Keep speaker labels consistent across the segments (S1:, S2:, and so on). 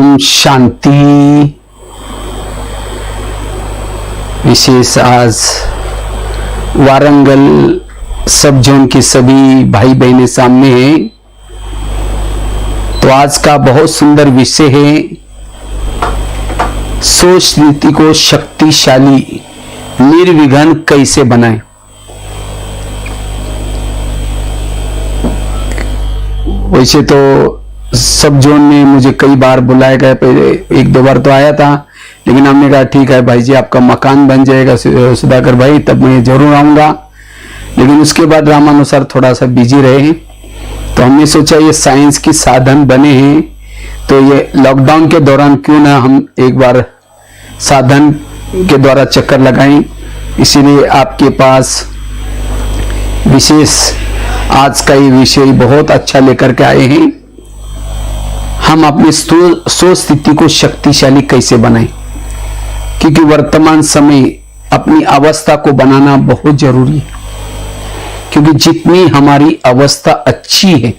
S1: ओम शांति। विशेष आज वारंगल सब जोन के सभी भाई बहनें सामने हैं। तो आज का बहुत सुंदर विषय है, सोच नीति को शक्तिशाली निर्विघ्न कैसे बनाएं। वैसे तो सब जोन में मुझे कई बार बुलाया गया, पहले एक दो बार तो आया था, लेकिन हमने कहा ठीक है भाई जी, आपका मकान बन जाएगा सुधाकर भाई, तब मैं जरूर आऊंगा। लेकिन उसके बाद रामानुसार थोड़ा सा बिजी रहे, तो हमने सोचा ये साइंस की साधन बने हैं, तो ये लॉकडाउन के दौरान क्यों ना हम एक बार साधन के द्वारा चक्कर लगाएं। इसीलिए आपके पास विशेष आज का ये विषय बहुत अच्छा लेकर के आए हैं। हम अपनी सोच स्थिति को शक्तिशाली कैसे बनाएं, क्योंकि वर्तमान समय अपनी अवस्था को बनाना बहुत जरूरी है। क्योंकि जितनी हमारी अवस्था अच्छी है,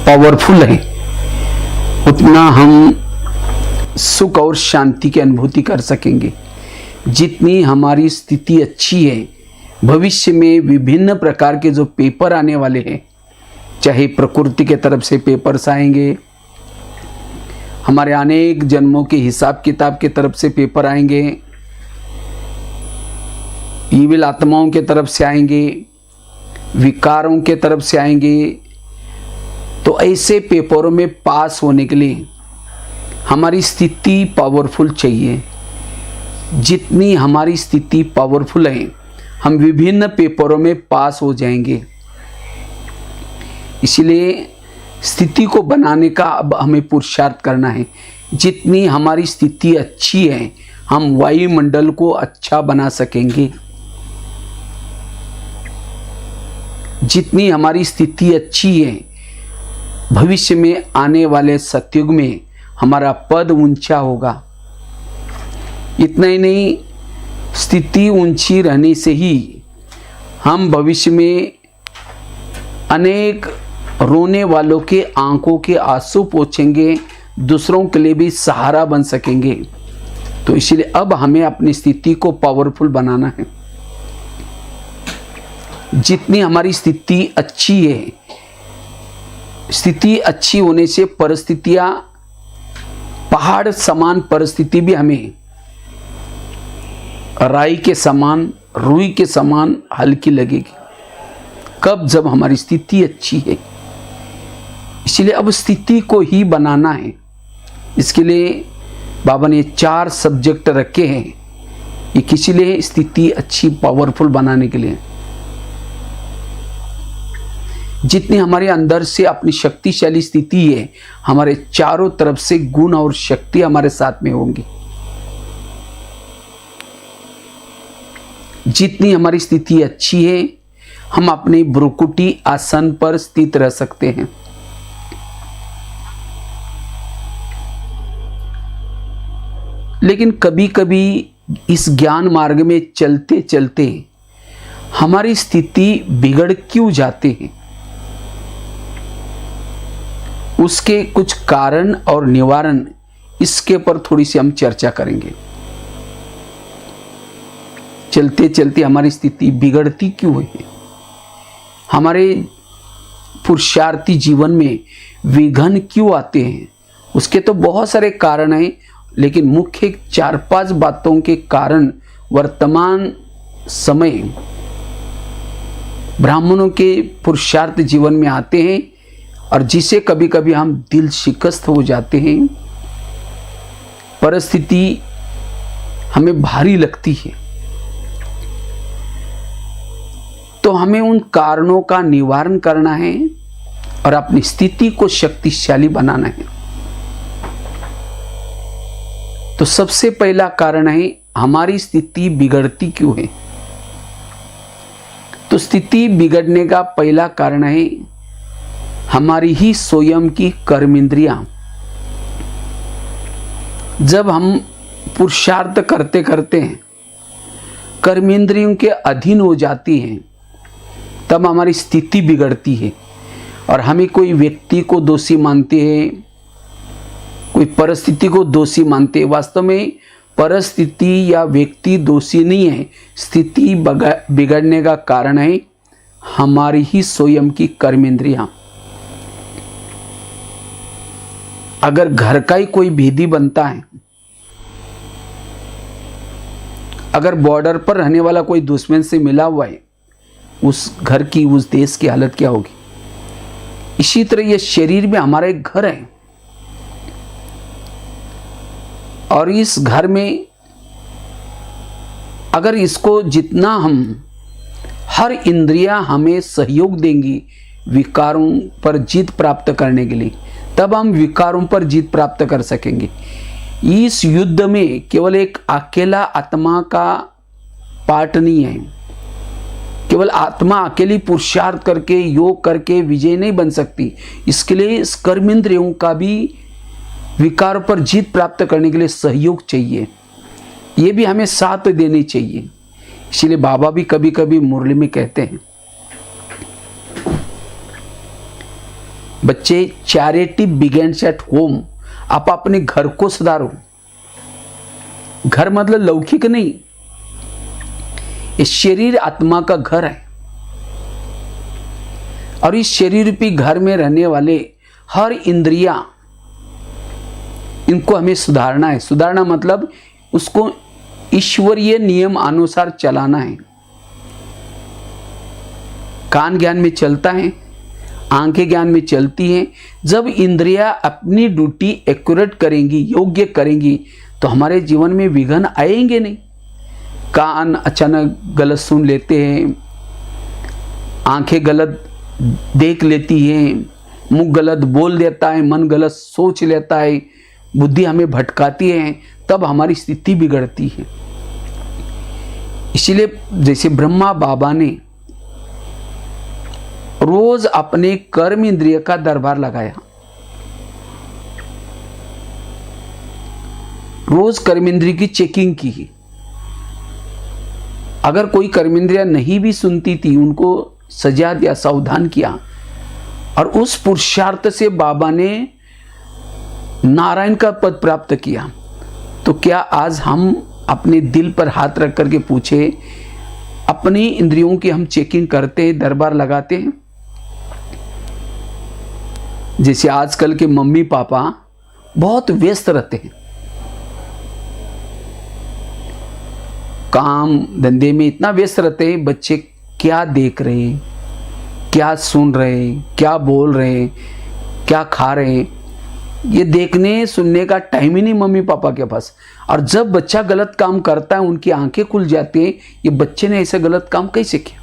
S1: पावरफुल है, उतना हम सुख और शांति की अनुभूति कर सकेंगे। जितनी हमारी स्थिति अच्छी है, भविष्य में विभिन्न प्रकार के जो पेपर आने वाले हैं, चाहे प्रकृति के तरफ से पेपर्स आएंगे, हमारे अनेक जन्मों के हिसाब किताब के तरफ से पेपर आएंगे, ईविल आत्माओं के तरफ से आएंगे, विकारों के तरफ से आएंगे। तो ऐसे पेपरों में पास होने के लिए हमारी स्थिति पावरफुल चाहिए। जितनी हमारी स्थिति पावरफुल है, हम विभिन्न पेपरों में पास हो जाएंगे। इसलिए स्थिति को बनाने का अब हमें पुरुषार्थ करना है। जितनी हमारी स्थिति अच्छी है, हम वायुमंडल को अच्छा बना सकेंगे। जितनी हमारी स्थिति अच्छी है, भविष्य में आने वाले सतयुग में हमारा पद ऊंचा होगा। इतना ही नहीं, स्थिति ऊंची रहने से ही हम भविष्य में अनेक रोने वालों के आंखों के आंसू पोंछेंगे, दूसरों के लिए भी सहारा बन सकेंगे। तो इसलिए अब हमें अपनी स्थिति को पावरफुल बनाना है। जितनी हमारी स्थिति अच्छी है, स्थिति अच्छी होने से परिस्थितियां, पहाड़ समान परिस्थिति भी हमें राई के समान, रुई के समान हल्की लगेगी। कब? जब हमारी स्थिति अच्छी है। इसलिए अब स्थिति को ही बनाना है। इसके लिए बाबा ने 4 सब्जेक्ट रखे हैं। ये किसी लिए स्थिति अच्छी पावरफुल बनाने के लिए। जितनी हमारे अंदर से अपनी शक्तिशाली स्थिति है, हमारे चारों तरफ से गुण और शक्ति हमारे साथ में होंगी। जितनी हमारी स्थिति अच्छी है, हम अपने भ्रुकुटी आसन पर स्थित रह सकते हैं। लेकिन कभी कभी इस ज्ञान मार्ग में चलते चलते हमारी स्थिति बिगड़ क्यों जाती है, उसके कुछ कारण और निवारण, इसके पर थोड़ी सी हम चर्चा करेंगे। चलते चलते हमारी स्थिति बिगड़ती क्यों है, हमारे पुरुषार्थी जीवन में विघ्न क्यों आते हैं, उसके तो बहुत सारे कारण हैं। लेकिन मुख्य 4-5 बातों के कारण वर्तमान समय ब्राह्मणों के पुरुषार्थ जीवन में आते हैं, और जिसे कभी कभी हम दिल शिकस्त हो जाते हैं। परिस्थिति हमें भारी लगती है, तो हमें उन कारणों का निवारण करना है और अपनी स्थिति को शक्तिशाली बनाना है। तो सबसे पहला कारण है, हमारी स्थिति बिगड़ती क्यों है। तो स्थिति बिगड़ने का पहला कारण है हमारी ही स्वयं की कर्म इंद्रियां। जब हम पुरुषार्थ करते करते हैं, कर्म इंद्रियों के अधीन हो जाती हैं, तब हमारी स्थिति बिगड़ती है और हमें कोई व्यक्ति को दोषी मानते हैं, कोई परिस्थिति को दोषी मानते हैं। वास्तव में परिस्थिति या व्यक्ति दोषी नहीं है, स्थिति बिगड़ने का कारण है हमारी ही स्वयं की कर्मेंद्रियां। अगर घर का ही कोई भेदी बनता है, अगर बॉर्डर पर रहने वाला कोई दुश्मन से मिला हुआ है, उस घर की, उस देश की हालत क्या होगी। इसी तरह ये शरीर में हमारा एक घर है और इस घर में अगर इसको जितना हम, हर इंद्रियां हमें सहयोग देंगी विकारों पर जीत प्राप्त करने के लिए, तब हम विकारों पर जीत प्राप्त कर सकेंगे। इस युद्ध में केवल एक अकेला आत्मा का पार्ट नहीं है। केवल आत्मा अकेली पुरुषार्थ करके, योग करके विजय नहीं बन सकती। इसके लिए इस कर्मेंद्रियों का भी विकार पर जीत प्राप्त करने के लिए सहयोग चाहिए। ये भी हमें साथ देनी चाहिए। इसलिए बाबा भी कभी कभी मुरली में कहते हैं, बच्चे, चैरिटी बिगेन्स एट होम। आप अपने घर को सुधारो। घर मतलब लौकिक नहीं, इस शरीर आत्मा का घर है और इस शरीर रूपी घर में रहने वाले हर इंद्रियां, इनको हमें सुधारना है। सुधारना मतलब उसको ईश्वरीय नियम अनुसार चलाना है। कान ज्ञान में चलता है, आंखें ज्ञान में चलती हैं। जब इंद्रियां अपनी ड्यूटी एक्यूरेट करेंगी, योग्य करेंगी, तो हमारे जीवन में विघ्न आएंगे नहीं। कान अचानक गलत सुन लेते हैं, आंखें गलत देख लेती हैं, मुंह गलत बोल देता है, मन गलत सोच लेता है, बुद्धि हमें भटकाती है, तब हमारी स्थिति बिगड़ती है। इसलिए जैसे ब्रह्मा बाबा ने रोज अपने कर्म इंद्रिय का दरबार लगाया, रोज कर्म इंद्रिय की चेकिंग की। अगर कोई कर्म इंद्रिया नहीं भी सुनती थी, उनको सजा दिया, सावधान किया, और उस पुरुषार्थ से बाबा ने नारायण का पद प्राप्त किया। तो क्या आज हम अपने दिल पर हाथ रख करके पूछे, अपनी इंद्रियों की हम चेकिंग करते हैं, दरबार लगाते हैं? जैसे आजकल के मम्मी पापा बहुत व्यस्त रहते हैं, काम धंधे में इतना व्यस्त रहते हैं, बच्चे क्या देख रहे हैं, क्या सुन रहे हैं, क्या बोल रहे हैं, क्या खा रहे हैं, ये देखने सुनने का टाइम ही नहीं मम्मी पापा के पास। और जब बच्चा गलत काम करता है, उनकी आंखें खुल जाती हैं, ये बच्चे ने ऐसे गलत काम कैसे किया।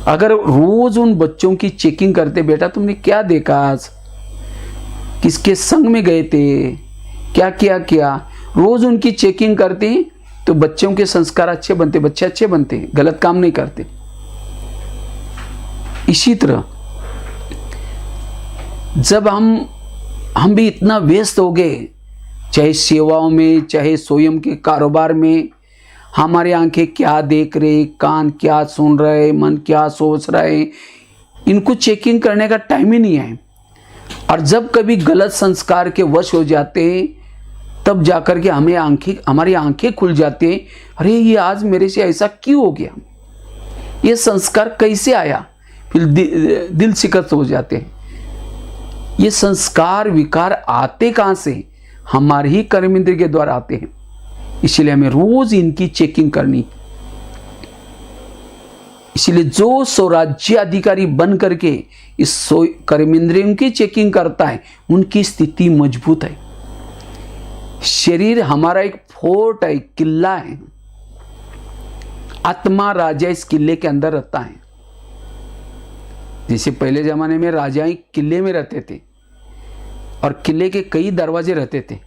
S1: अगर रोज उन बच्चों की चेकिंग करते, बेटा तुमने क्या देखा आज, किसके संग में गए थे, क्या किया किया, रोज उनकी चेकिंग करते तो बच्चों के संस्कार अच्छे बनते, बच्चे अच्छे बनते, गलत काम नहीं करते। इसी तरह जब हम भी इतना व्यस्त हो गए, चाहे सेवाओं में, चाहे स्वयं के कारोबार में, हमारी आंखें क्या देख रहे, कान क्या सुन रहे, मन क्या सोच रहे, इनको चेकिंग करने का टाइम ही नहीं है। और जब कभी गलत संस्कार के वश हो जाते हैं, तब जाकर के हमारी आंखें खुल जाती हैं, अरे ये आज मेरे से ऐसा क्यों हो गया, ये संस्कार कैसे आया, फिर दिल शिकस्त हो जाते हैं। ये संस्कार विकार आते कहाँ से? हमारे ही कर्म इंद्रिय के द्वारा आते हैं। इसलिए हमें रोज इनकी चेकिंग करनी। इसलिए जो स्वराज्य अधिकारी बन करके इस कर्म इंद्रियों की चेकिंग करता है, उनकी स्थिति मजबूत है। शरीर हमारा एक फोर्ट है, किला है। आत्मा राजा इस किले के अंदर रहता है। जैसे पहले जमाने में राजा किले में रहते थे और किले के कई दरवाजे रहते थे।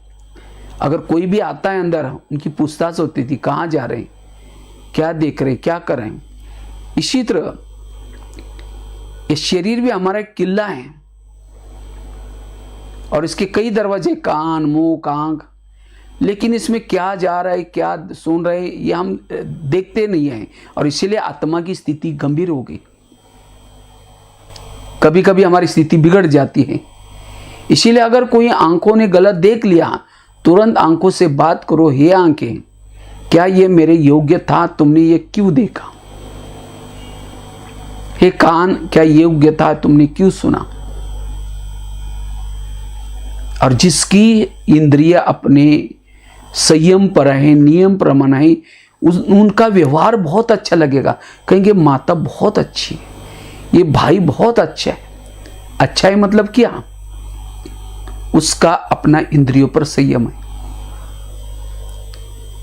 S1: अगर कोई भी आता है अंदर, उनकी पूछताछ होती थी, कहाँ जा रहे हैं, क्या देख रहे हैं, क्या कर रहे हैं। इसी तरह ये शरीर भी हमारा एक किला है और इसके कई दरवाजे, कान, मुंह, आंख, लेकिन इसमें क्या जा रहा है, क्या सुन रहे हैं, ये हम देखते नहीं हैं। और इसीलिए आत्मा की स्थिति गंभीर हो गई। कभी कभी हमारी स्थिति बिगड़ जाती है। इसीलिए अगर कोई आंखों ने गलत देख लिया, तुरंत आंखों से बात करो, हे आंखें, क्या ये मेरे योग्य था? तुमने ये क्यों देखा? हे कान, क्या ये योग्य था? तुमने क्यों सुना? और जिसकी इंद्रिया अपने संयम पर है, नियम पर मनाई, उनका व्यवहार बहुत अच्छा लगेगा। कहेंगे माता बहुत अच्छी है, ये भाई बहुत अच्छा है। अच्छा है मतलब क्या? उसका अपना इंद्रियों पर संयम है।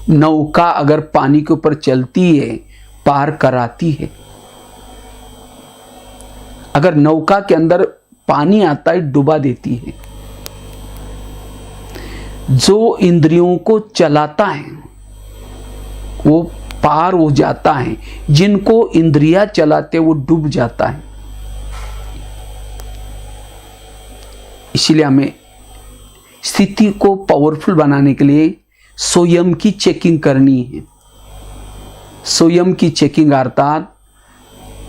S1: नौका अगर पानी के ऊपर चलती है, पार कराती है। अगर नौका के अंदर पानी आता है, डुबा देती है। जो इंद्रियों को चलाता है वो पार हो जाता है, जिनको इंद्रियां चलाते वो डूब जाता है। इसलिए हमें स्थिति को पावरफुल बनाने के लिए स्वयं की चेकिंग करनी है। स्वयं की चेकिंग अर्थात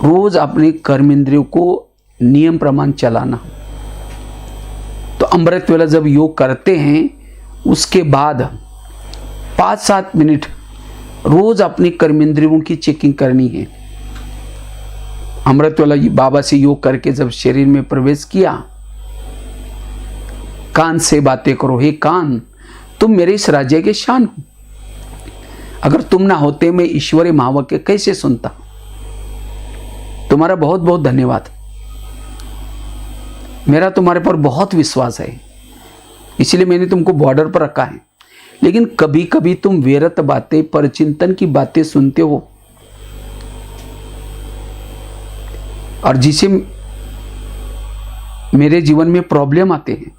S1: रोज अपने कर्म इंद्रियों को नियम प्रमाण चलाना। तो अमृत वेला जब योग करते हैं, उसके बाद 5-7 मिनट रोज अपनी कर्मेंद्रियों की चेकिंग करनी है। अमृत वेला बाबा से योग करके जब शरीर में प्रवेश किया, कान से बातें करो, हे कान, तुम मेरे इस राज्य के शान हो। अगर तुम ना होते मैं ईश्वरीय महावाक्य कैसे सुनता? तुम्हारा बहुत बहुत धन्यवाद। मेरा तुम्हारे पर बहुत विश्वास है, इसलिए मैंने तुमको बॉर्डर पर रखा है। लेकिन कभी कभी तुम व्यर्थ बातें, परचिंतन की बातें सुनते हो, और जिसे मेरे जीवन में प्रॉब्लम आते हैं।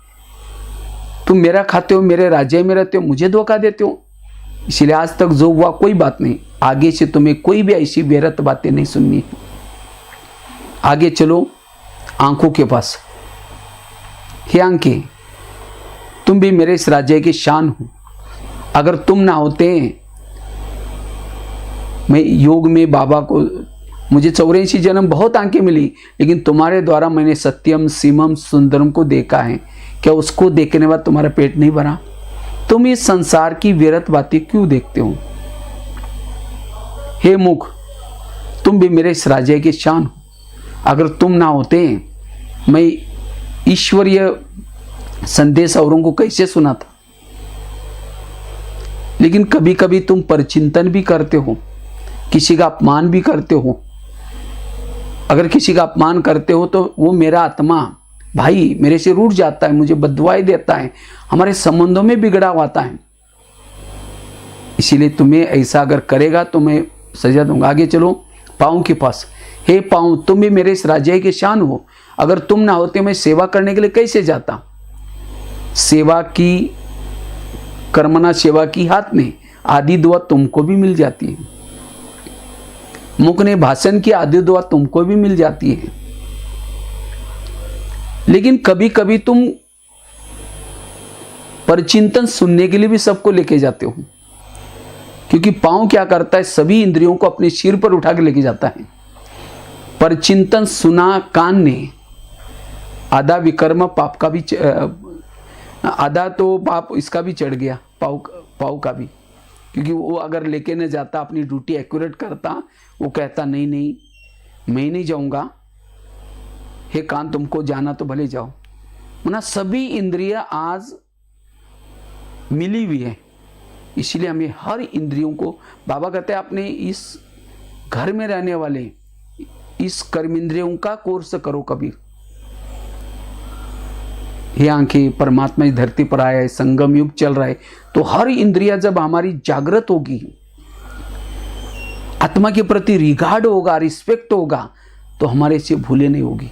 S1: तुम मेरा खाते हो, मेरे राज्य में रहते हो, मुझे धोखा देते हो। इसलिए आज तक जो हुआ कोई बात नहीं, आगे से तुम्हें कोई भी ऐसी व्यर्थ बातें नहीं सुननी। आगे चलो आंखों के पास। हे आंखें, तुम भी मेरे इस राज्य की शान हो। अगर तुम ना होते, मैं योग में बाबा को, मुझे 84 जन्म बहुत आंखें मिली, लेकिन तुम्हारे द्वारा मैंने सत्यम, शिवम, सुंदरम को देखा है। क्या उसको देखने के बाद तुम्हारा पेट नहीं भरा? तुम इस संसार की व्यर्थ बातें क्यों देखते हो? हे मुख, तुम भी मेरे इस राज्य की शान हो। अगर तुम ना होते, मैं ईश्वरीय संदेश औरों को कैसे सुनाता? लेकिन कभी कभी तुम परचिंतन भी करते हो, किसी का अपमान भी करते हो। अगर किसी का अपमान करते हो तो वो मेरा आत्मा भाई मेरे से रूठ जाता है, मुझे बददुआएं देता है, हमारे संबंधों में बिगड़ाव आता है। इसीलिए तुम्हें ऐसा अगर करेगा तो मैं सजा दूंगा। आगे चलो पाँव के पास। हे पाँव, तुम भी मेरे इस राज्य के शान हो। अगर तुम ना होते मैं सेवा करने के लिए कैसे जाता? सेवा की, कर्मना सेवा की हाथ में, आदि दुआ तुमको भी मिल जाती है। मुख ने भाषण की, आदि दुआ तुमको भी मिल जाती है। लेकिन कभी कभी तुम परचिंतन सुनने के लिए भी सबको लेके जाते हो, क्योंकि पाँव क्या करता है, सभी इंद्रियों को अपने सिर पर उठा के लेके जाता है। परचिंतन सुना कान ने, आधा विकर्म पाप का भी, आधा तो पाप इसका भी चढ़ गया, पाव का भी, क्योंकि वो अगर लेके न जाता, अपनी ड्यूटी एक्यूरेट करता, वो कहता नहीं नहीं मैं नहीं जाऊंगा। हे कान, तुमको जाना तो भले जाओ। ना सभी इंद्रियां आज मिली हुई है, इसलिए हमें हर इंद्रियों को, बाबा कहते हैं अपने इस घर में रहने वाले इस कर्म इंद्रियों का कोर्स करो कभी। ये आंखें, परमात्मा इस धरती पर आया है, संगम युग चल रहा है, तो हर इंद्रिया जब हमारी जागृत होगी, आत्मा के प्रति रिगार्ड होगा, रिस्पेक्ट होगा, तो हमारे से भूले नहीं होगी।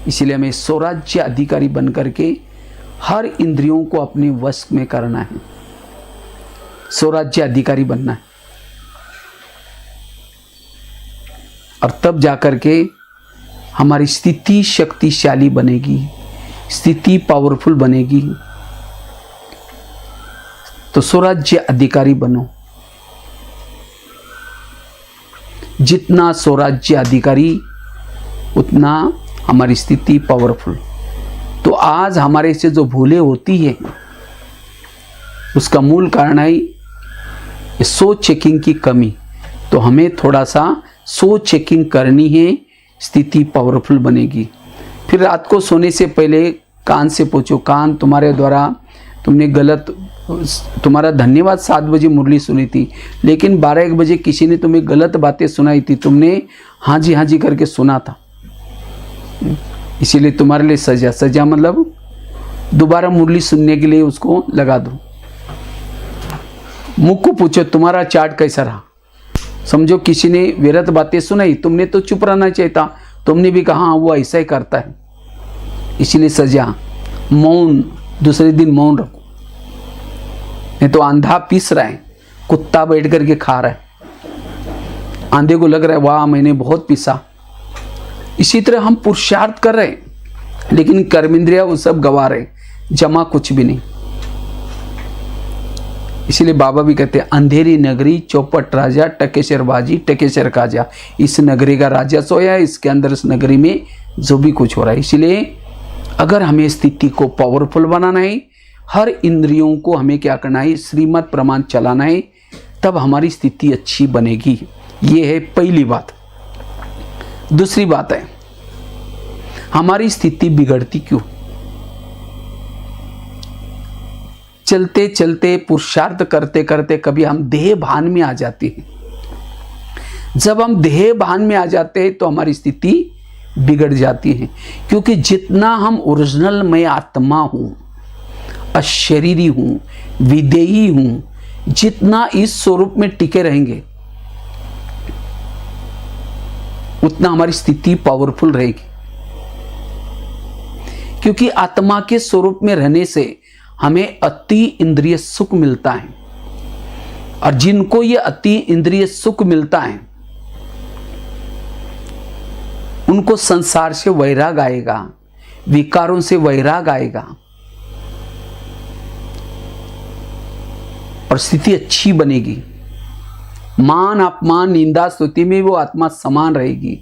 S1: इसलिए हमें स्वराज्य अधिकारी बन करके हर इंद्रियों को अपने वश में करना है, स्वराज्य अधिकारी बनना है। और तब जाकर के हमारी स्थिति शक्तिशाली बनेगी, स्थिति पावरफुल बनेगी। तो स्वराज्य अधिकारी बनो। जितना स्वराज्य अधिकारी उतना हमारी स्थिति पावरफुल। तो आज हमारे से जो भूलें होती है उसका मूल कारण है सोच चेकिंग की कमी। तो हमें थोड़ा सा सोच चेकिंग करनी है, स्थिति पावरफुल बनेगी। फिर रात को सोने से पहले कान से पूछो, कान तुम्हारे द्वारा तुमने गलत, तुम्हारा धन्यवाद 7 बजे मुरली सुनी थी, लेकिन 12-1 बजे किसी ने तुम्हें गलत बातें सुनाई थी, तुमने हाँ जी करके सुना था, इसीलिए तुम्हारे लिए सजा। सजा मतलब दोबारा मुरली सुनने के लिए उसको लगा दो। मुख को पूछो तुम्हारा चार्ट कैसा रहा। समझो किसी ने व्यर्थ बातें सुनाई, तुमने तो चुप रहना चाहिए था, तुमने भी कहा हाँ वो ऐसा ही करता है, इसीलिए सजा। मौन, दूसरे दिन मौन रखो। नहीं तो आंधा पीस रहा है, कुत्ता बैठ करके खा रहा है, आंधे को लग रहा है वाह मैंने बहुत पीसा। इसी तरह हम पुरुषार्थ कर रहे हैं लेकिन कर्मेंद्रिया वो सब गवा रहे, जमा कुछ भी नहीं। इसीलिए बाबा भी कहते हैं अंधेरी नगरी चौपट राजा टकेशर बाजी टकेशर काजा। इस नगरी का राजा सोया है, इसके अंदर इस नगरी में जो भी कुछ हो रहा है। इसलिए अगर हमें स्थिति को पावरफुल बनाना है, हर इंद्रियों को हमें क्या करना है, श्रीमत प्रमाण चलाना है, तब हमारी स्थिति अच्छी बनेगी। ये है पहली बात। दूसरी बात है हमारी स्थिति बिगड़ती क्यों? चलते चलते पुरुषार्थ करते करते कभी हम देह भान में आ जाते हैं। जब हम देह भान में आ जाते हैं तो हमारी स्थिति बिगड़ जाती है, क्योंकि जितना हम ओरिजिनल मैं आत्मा हूं, अशरीरी हूं, विदेही हूं, जितना इस स्वरूप में टिके रहेंगे उतना हमारी स्थिति पावरफुल रहेगी। क्योंकि आत्मा के स्वरूप में रहने से हमें अति इंद्रिय सुख मिलता है, और जिनको ये अति इंद्रिय सुख मिलता है उनको संसार से वैराग आएगा, विकारों से वैराग आएगा और स्थिति अच्छी बनेगी। मान अपमान निंदा स्तुति में वो आत्मा समान रहेगी।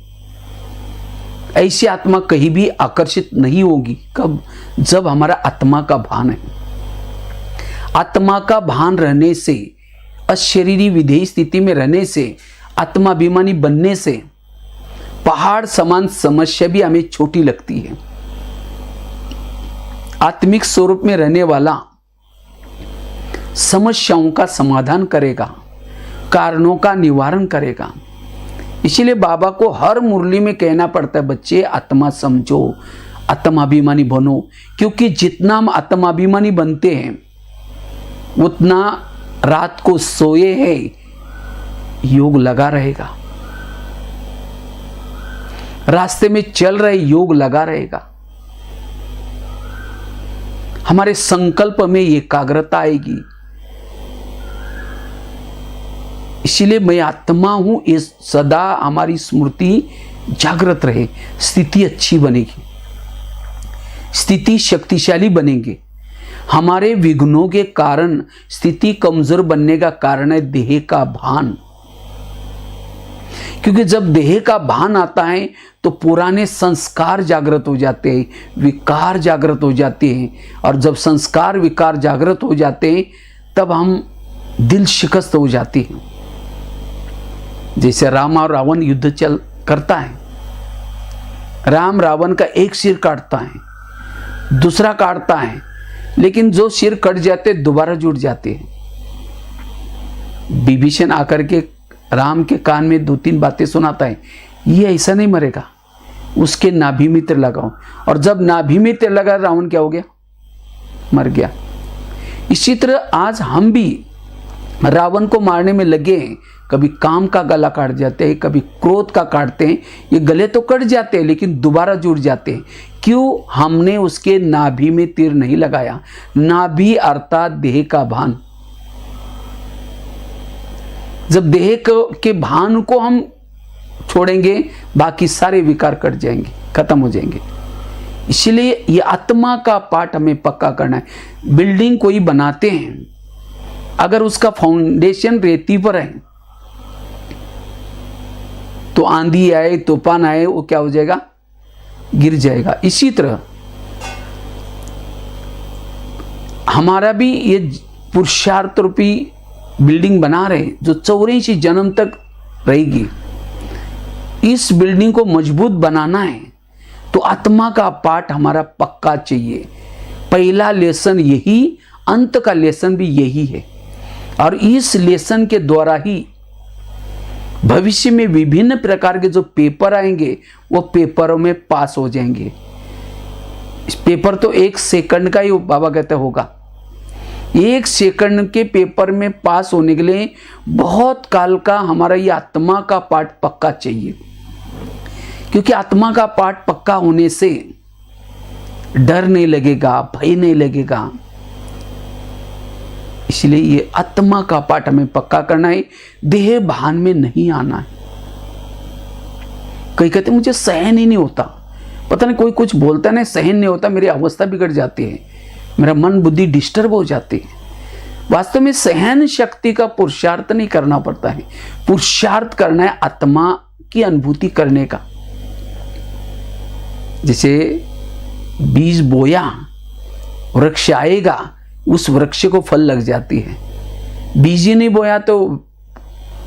S1: ऐसी आत्मा कहीं भी आकर्षित नहीं होगी। कब? जब हमारा आत्मा का भान है। आत्मा का भान रहने से, अशरीरी विधेयी स्थिति में रहने से, आत्माभिमानी बनने से पहाड़ समान समस्या भी हमें छोटी लगती है। आत्मिक स्वरूप में रहने वाला समस्याओं का समाधान करेगा, कारणों का निवारण करेगा। इसीलिए बाबा को हर मुरली में कहना पड़ता है बच्चे आत्मा समझो, आत्माभिमानी बनो, क्योंकि जितना हम आत्माभिमानी बनते हैं उतना रात को सोए हैं योग लगा रहेगा, रास्ते में चल रहे योग लगा रहेगा, हमारे संकल्प में एकाग्रता आएगी। इसीलिए मैं आत्मा हूं, ये सदा हमारी स्मृति जागृत रहे, स्थिति अच्छी बनेगी, स्थिति शक्तिशाली बनेंगे। हमारे विघ्नों के कारण स्थिति कमजोर बनने का कारण है देह का भान। क्योंकि जब देह का भान आता है तो पुराने संस्कार जागृत हो जाते हैं, विकार जागृत हो जाते हैं, और जब संस्कार विकार जागृत हो जाते हैं तब हम दिल शिकस्त हो जाते हैं। जैसे राम और रावण युद्ध चल करता है, राम रावण का एक सिर काटता है, दूसरा काटता है, लेकिन जो सिर कट जाते दोबारा जुड़ जाते हैं। विभीषण आकर के राम के कान में 2-3 बातें सुनाता है, ये ऐसा नहीं मरेगा, उसके नाभि में तीर लगाओ, और जब नाभि में तीर लगा रावण क्या हो गया? मर गया। इसी तरह आज हम भी रावण को मारने में लगे हैं, कभी काम का गला काट जाते हैं, कभी क्रोध का काटते हैं। ये गले तो कट जाते हैं लेकिन दोबारा जुड़ जाते हैं। क्यों? हमने उसके नाभि में तीर नहीं लगाया। नाभि अर्थात देह का भान। जब देह के भान को हम छोड़ेंगे बाकी सारे विकार कट जाएंगे, खत्म हो जाएंगे। इसलिए ये आत्मा का पाठ हमें पक्का करना है। बिल्डिंग कोई बनाते हैं, अगर उसका फाउंडेशन रेती पर है तो आंधी आए तूफान आए वो क्या हो जाएगा? गिर जाएगा। इसी तरह हमारा भी ये पुरुषार्थ रूपी बिल्डिंग बना रहे जो 84 जन्म तक रहेगी, इस बिल्डिंग को मजबूत बनाना है तो आत्मा का पाठ हमारा पक्का चाहिए। पहला लेसन यही, अंत का लेसन भी यही है। और इस लेसन के द्वारा ही भविष्य में विभिन्न प्रकार के जो पेपर आएंगे वो पेपरों में पास हो जाएंगे। इस पेपर तो 1 सेकंड का ही बाबा कहते होगा। 1 सेकंड के पेपर में पास होने के लिए बहुत काल का हमारा ये आत्मा का पाठ पक्का चाहिए, क्योंकि आत्मा का पाठ पक्का होने से डर नहीं लगेगा, भय नहीं लगेगा। इसलिए ये आत्मा का पाठ हमें पक्का करना है, देह भान में नहीं आना है। कई कहते मुझे सहन ही नहीं होता, पता नहीं कोई कुछ बोलता नहीं, सहन नहीं होता, मेरी अवस्था बिगड़ जाती है, मेरा मन बुद्धि डिस्टर्ब हो जाती है। वास्तव में सहन शक्ति का पुरुषार्थ नहीं करना पड़ता है, पुरुषार्थ करना है आत्मा की अनुभूति करने का। जैसे बीज बोया, वृक्ष आएगा, उस वृक्ष को फल लग जाती है। बीज ही नहीं बोया तो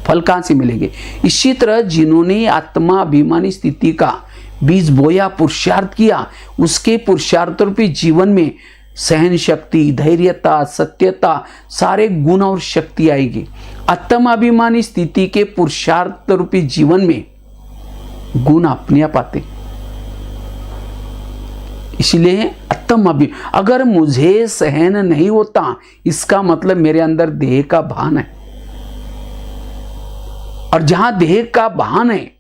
S1: फल कहां से मिलेंगे। इसी तरह जिन्होंने आत्मा अभिमानी स्थिति का बीज बोया, पुरुषार्थ किया, उसके पुरुषार्थ रूपी जीवन में सहन शक्ति, धैर्यता, सत्यता, सारे गुण और शक्ति आएगी। आत्माभिमानी स्थिति के पुरुषार्थ रूपी जीवन में गुण अपने आप आते। इसलिए अगर मुझे सहन नहीं होता, इसका मतलब मेरे अंदर देह का भान है, और जहां देह का भान है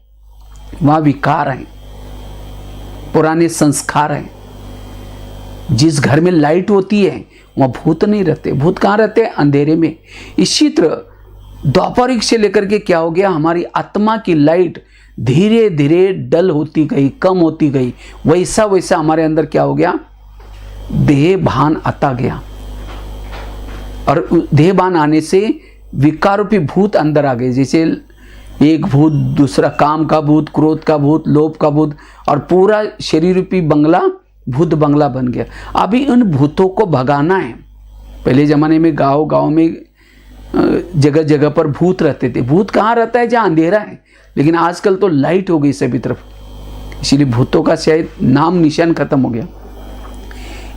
S1: वहां विकार है, पुराने संस्कार हैं। जिस घर में लाइट होती है वहां भूत नहीं रहते। भूत कहां रहते हैं? अंधेरे में। इसी तरह द्वापरिक से लेकर के क्या हो गया, हमारी आत्मा की लाइट धीरे धीरे डल होती गई, कम होती गई। वैसा वैसा हमारे अंदर क्या हो गया, देह भान आता गया, और देह भान आने से विकार रूपी भूत अंदर आ गए। जैसे एक भूत, दूसरा काम का भूत, क्रोध का भूत, लोभ का भूत, और पूरा शरीर रूपी बंगला भूत बंगला बन गया। अभी उन भूतों को भगाना है। पहले जमाने में गांव गांव में जगह जगह पर भूत रहते थे। भूत कहाँ रहता है? जहाँ अंधेरा है। लेकिन आजकल तो लाइट हो गई सभी तरफ, इसीलिए भूतों का शायद नाम निशान खत्म हो गया।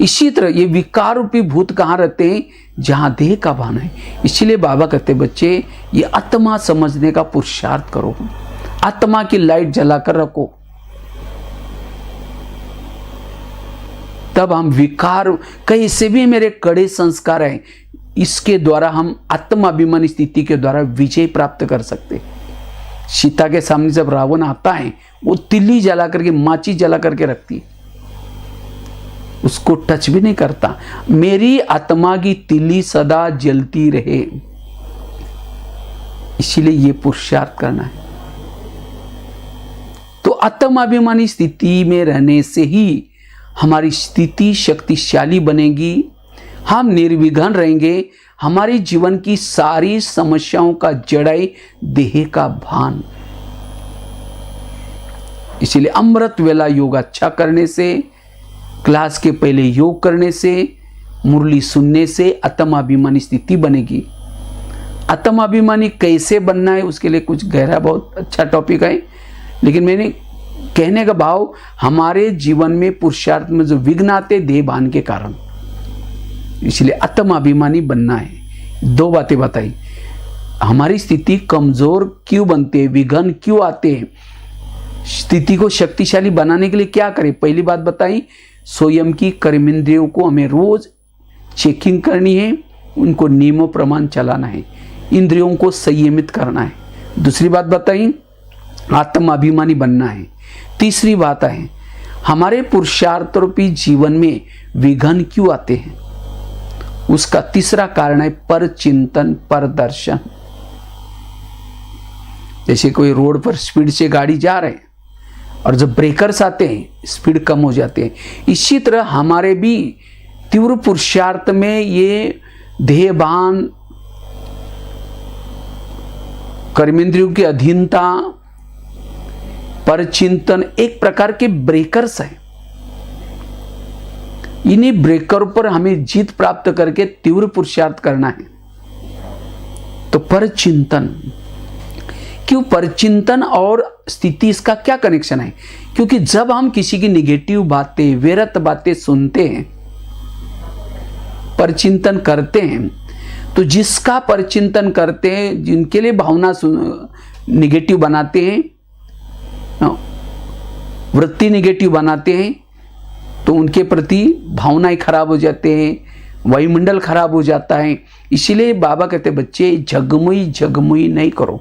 S1: इसी तरह ये विकार रूपी भूत कहाँ रहते हैं? जहाँ देह का भान है। इसीलिए बाबा कहते बच्चे, ये आत्मा समझने का पुरुषार्थ करो, आत्मा की लाइट जलाकर रखो, तब हम विकार, कैसे भी मेरे कड़े संस्कार हैं, इसके द्वारा हम आत्माभिमानी स्थिति के द्वारा विजय प्राप्त कर सकते। सीता के सामने जब रावण आता है, वो तिल्ली जला करके, माची जला करके रखती है, उसको टच भी नहीं करता। मेरी आत्मा की तिल्ली सदा जलती रहे, इसीलिए ये पुरुषार्थ करना है। तो आत्माभिमानी स्थिति में रहने से ही हमारी स्थिति शक्तिशाली बनेगी, हम निर्विघ्न रहेंगे। हमारी जीवन की सारी समस्याओं का जड़ है देह का भान। इसीलिए अमृत वेला योग अच्छा करने से, क्लास के पहले योग करने से, मुरली सुनने से आत्माभिमानी स्थिति बनेगी। आत्माभिमानी कैसे बनना है उसके लिए कुछ गहरा, बहुत अच्छा टॉपिक है, लेकिन मैंने कहने का भाव, हमारे जीवन में पुरुषार्थ में जो विघ्न आते देह भान के कारण, इसलिए आत्माभिमानी बनना है। 2 बातें बताई, हमारी स्थिति कमजोर क्यों बनते हैं, विघ्न क्यों आते हैं, स्थिति को शक्तिशाली बनाने के लिए क्या करें। पहली बात बताई, स्वयं की कर्मेंद्रियों को हमें रोज चेकिंग करनी है, उनको नियमों प्रमाण चलाना है, इंद्रियों को संयमित करना है। दूसरी बात बताई, आत्माभिमानी बनना है। तीसरी बात है, हमारे पुरुषार्थ रूपी जीवन में विघ्न क्यों आते हैं, उसका तीसरा कारण है पर चिंतन, पर दर्शन। जैसे कोई रोड पर स्पीड से गाड़ी जा रहे हैं और जब ब्रेकर्स आते हैं स्पीड कम हो जाते हैं, इसी तरह हमारे भी तीव्र पुरुषार्थ में ये देहभान, कर्मेंद्रियों की अधीनता, पर चिंतन एक प्रकार के ब्रेकर्स हैं। इन्हीं ब्रेकर पर हमें जीत प्राप्त करके तीव्र पुरुषार्थ करना है। तो परचिंतन, क्यों परचिंतन और स्थिति, इसका क्या कनेक्शन है? क्योंकि जब हम किसी की निगेटिव बातें, व्यर्थ बातें सुनते हैं, परचिंतन करते हैं, तो जिसका परचिंतन करते हैं, जिनके लिए भावना निगेटिव बनाते हैं, वृत्ति निगेटिव बनाते हैं, तो उनके प्रति भावनाएं खराब हो जाते हैं, वायुमंडल खराब हो जाता है। इसीलिए बाबा कहते बच्चे झगमुई झगमुई नहीं करो।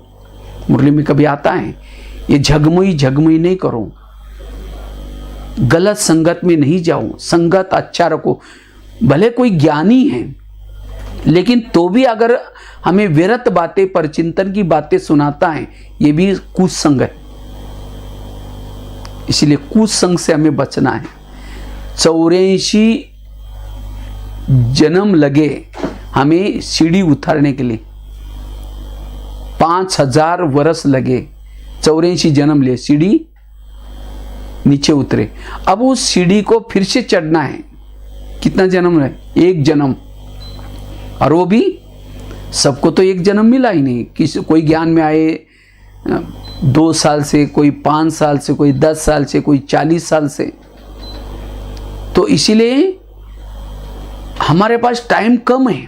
S1: मुरली में कभी आता है ये झगमुई झगमुई नहीं करो, गलत संगत में नहीं जाओ, संगत अच्छा रखो। भले कोई ज्ञानी है लेकिन तो भी अगर हमें व्यर्थ बातें, परचिंतन की बातें सुनाता है, ये भी कुसंग है। इसलिए कुसंग से हमें बचना है। 84 जन्म लगे हमें सीढ़ी उतारने के लिए, 5000 वर्ष लगे, 84 जन्म लिए, सीढ़ी नीचे उतरे। अब उस सीढ़ी को फिर से चढ़ना है। कितना जन्म है? 1 जन्म। और वो भी सबको तो 1 जन्म मिला ही नहीं। किसी कोई ज्ञान में आए 2 साल से, कोई 5 साल से, कोई 10 साल से, कोई 40 साल से। तो इसीलिए हमारे पास टाइम कम है।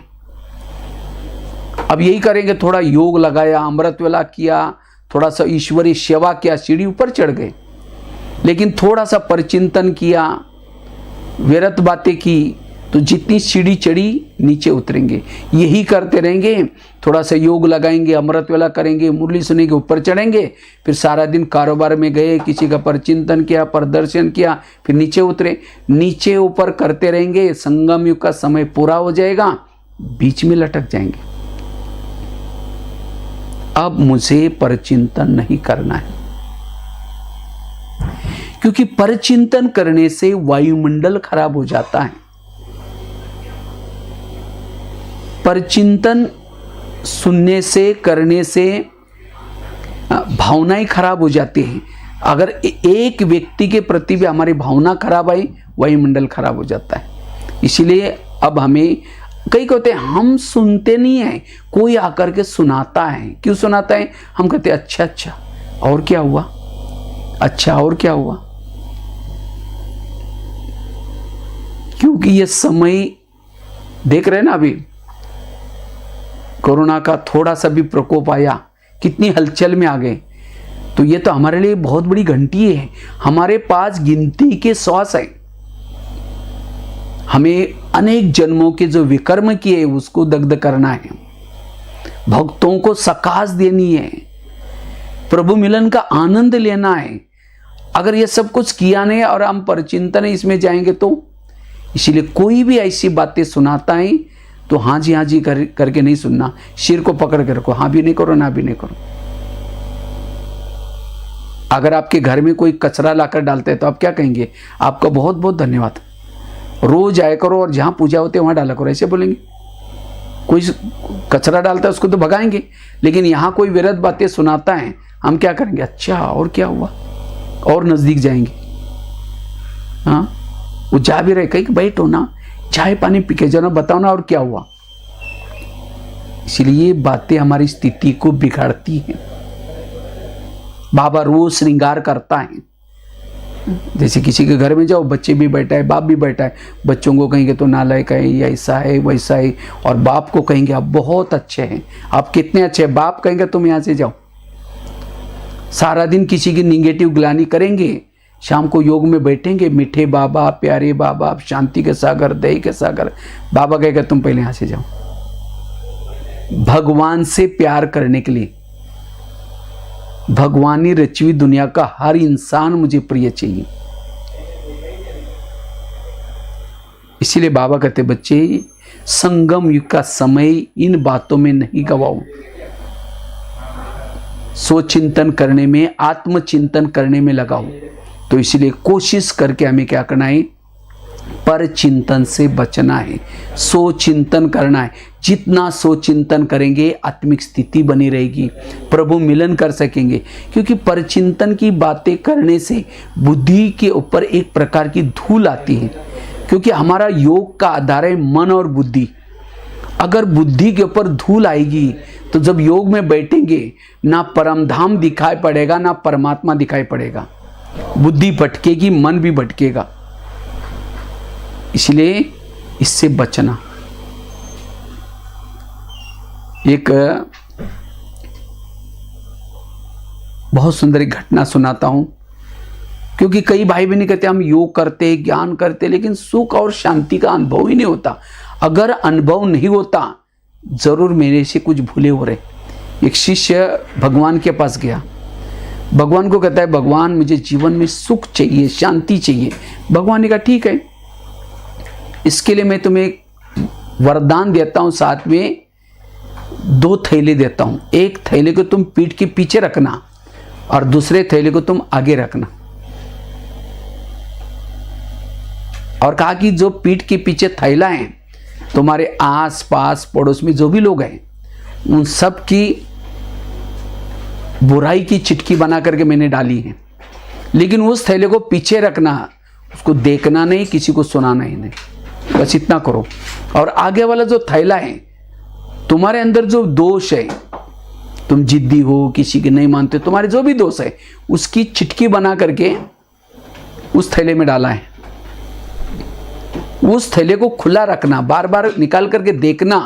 S1: अब यही करेंगे, थोड़ा योग लगाया, अमृत वेला किया, थोड़ा सा ईश्वरीय सेवा किया, सीढ़ी ऊपर चढ़ गए। लेकिन थोड़ा सा परचिंतन किया, व्यर्थ बातें की, तो जितनी सीढ़ी चढ़ी नीचे उतरेंगे। यही करते रहेंगे, थोड़ा सा योग लगाएंगे, अमृत वेला करेंगे, मुरली सुनेंगे, ऊपर चढ़ेंगे, फिर सारा दिन कारोबार में गए, किसी का परचिंतन किया, प्रदर्शन किया, फिर नीचे उतरे। नीचे ऊपर करते रहेंगे, संगम युग का समय पूरा हो जाएगा, बीच में लटक जाएंगे। अब मुझे परचिंतन नहीं करना है, क्योंकि परचिंतन करने से वायुमंडल खराब हो जाता है। परचिंतन सुनने से, करने से भावनाएं खराब हो जाती हैं। अगर एक व्यक्ति के प्रति भी हमारी भावना खराब आई, वायुमंडल खराब हो जाता है। इसीलिए अब हमें, कई कहते हैं हम सुनते नहीं हैं, कोई आकर के सुनाता है। क्यों सुनाता है? हम कहते हैं अच्छा अच्छा और क्या हुआ, अच्छा और क्या हुआ। क्योंकि ये समय देख रहे हैं ना, अभी कोरोना का थोड़ा सा भी प्रकोप आया, कितनी हलचल में आ गए। तो ये तो हमारे लिए बहुत बड़ी घंटी है। हमारे पास गिनती के श्वास है। हमें अनेक जन्मों के जो विकर्म किए उसको दग्ध करना है, भक्तों को सकाश देनी है, प्रभु मिलन का आनंद लेना है। अगर ये सब कुछ किया नहीं और हम परचिंतन इसमें जाएंगे तो, इसीलिए कोई भी ऐसी बातें सुनाता है तो हाँ जी करके नहीं सुनना, सिर को पकड़ के रखो, हाँ भी नहीं करो ना भी नहीं करो। अगर आपके घर में कोई कचरा लाकर डालते हैं तो आप क्या कहेंगे? आपका बहुत बहुत धन्यवाद, रोज आया करो और जहां पूजा होती है वहां डाला करो, ऐसे बोलेंगे। कोई कचरा डालता है उसको तो भगाएंगे, लेकिन यहां कोई व्यर्थ बातें सुनाता है, हम क्या करेंगे? अच्छा और क्या हुआ, और नजदीक जाएंगे। हाँ, वो जा भी रहे, कहीं बैठो ना, चाय पानी पी के जाना, बताओ ना और क्या हुआ। इसलिए बातें हमारी स्थिति को बिगाड़ती हैं। बाबा रोज श्रृंगार करता है। जैसे किसी के घर में जाओ, बच्चे भी बैठा है, बाप भी बैठा है, बच्चों को कहेंगे तो नालायक है, या ऐसा है वैसा है, और बाप को कहेंगे आप बहुत अच्छे हैं, आप कितने अच्छे हैं। बाप कहेंगे तुम यहाँ से जाओ। सारा दिन किसी की निगेटिव ग्लानि करेंगे, शाम को योग में बैठेंगे, मीठे बाबा, प्यारे बाबा, शांति के सागर, दही के सागर। बाबा कहेगा तुम पहले यहाँ से जाओ। भगवान से प्यार करने के लिए, भगवानी रची दुनिया का हर इंसान मुझे प्रिय चाहिए। इसीलिए बाबा कहते बच्चे संगम युग का समय इन बातों में नहीं गवाओ, सोचिंतन करने में, आत्मचिंतन करने में लगाओ। तो इसलिए कोशिश करके हमें क्या करना है? परचिंतन से बचना है, सोचिंतन करना है। जितना सोचिंतन करेंगे आत्मिक स्थिति बनी रहेगी, प्रभु मिलन कर सकेंगे। क्योंकि परचिंतन की बातें करने से बुद्धि के ऊपर एक प्रकार की धूल आती है। क्योंकि हमारा योग का आधार है मन और बुद्धि। अगर बुद्धि के ऊपर धूल आएगी तो जब योग में बैठेंगे ना परम धाम दिखाई पड़ेगा ना परमात्मा दिखाई पड़ेगा, बुद्धि भटकेगी, मन भी भटकेगा। इसलिए इससे बचना। एक बहुत सुंदर एक घटना सुनाता हूं, क्योंकि कई भाई बहन कहते हम योग करते, ज्ञान करते, लेकिन सुख और शांति का अनुभव ही नहीं होता। अगर अनुभव नहीं होता, जरूर मेरे से कुछ भूले हो रहे। एक शिष्य भगवान के पास गया, भगवान को कहता है भगवान मुझे जीवन में सुख चाहिए, शांति चाहिए। भगवान ने कहा ठीक है, इसके लिए मैं तुम्हें एक वरदान देता हूं, साथ में 2 थैले देता हूं। एक थैले को तुम पीठ के पीछे रखना और दूसरे थैले को तुम आगे रखना। और कहा कि जो पीठ के पीछे थैला है, तुम्हारे आस पास पड़ोस में जो भी लोग हैं, उन सब की बुराई की चिटकी बना करके मैंने डाली है। लेकिन उस थैले को पीछे रखना, उसको देखना नहीं, किसी को सुनाना ही नहीं, बस इतना करो। और आगे वाला जो थैला है, तुम्हारे अंदर जो दोष है, तुम जिद्दी हो, किसी के नहीं मानते, तुम्हारे जो भी दोष है, उसकी चिटकी बना करके उस थैले में डाला है। उस थैले को खुला रखना, बार बार निकाल करके देखना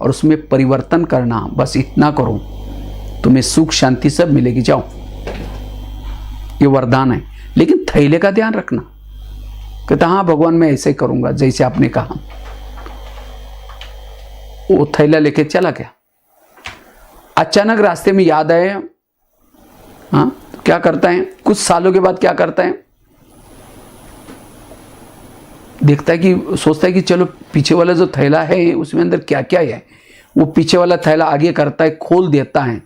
S1: और उसमें परिवर्तन करना, बस इतना करो, तुम्हें सुख शांति सब मिलेगी। जाओ, ये वरदान है। लेकिन थैले का ध्यान रखना। कहता हाँ भगवान मैं ऐसे करूंगा जैसे आपने कहा। वो थैला लेके चला गया। अचानक रास्ते में याद आया, हाँ क्या करता है, कुछ सालों के बाद क्या करता है, देखता है कि सोचता है कि चलो पीछे वाला जो थैला है उसमें अंदर क्या क्या है। वो पीछे वाला थैला आगे करता है, खोल देता है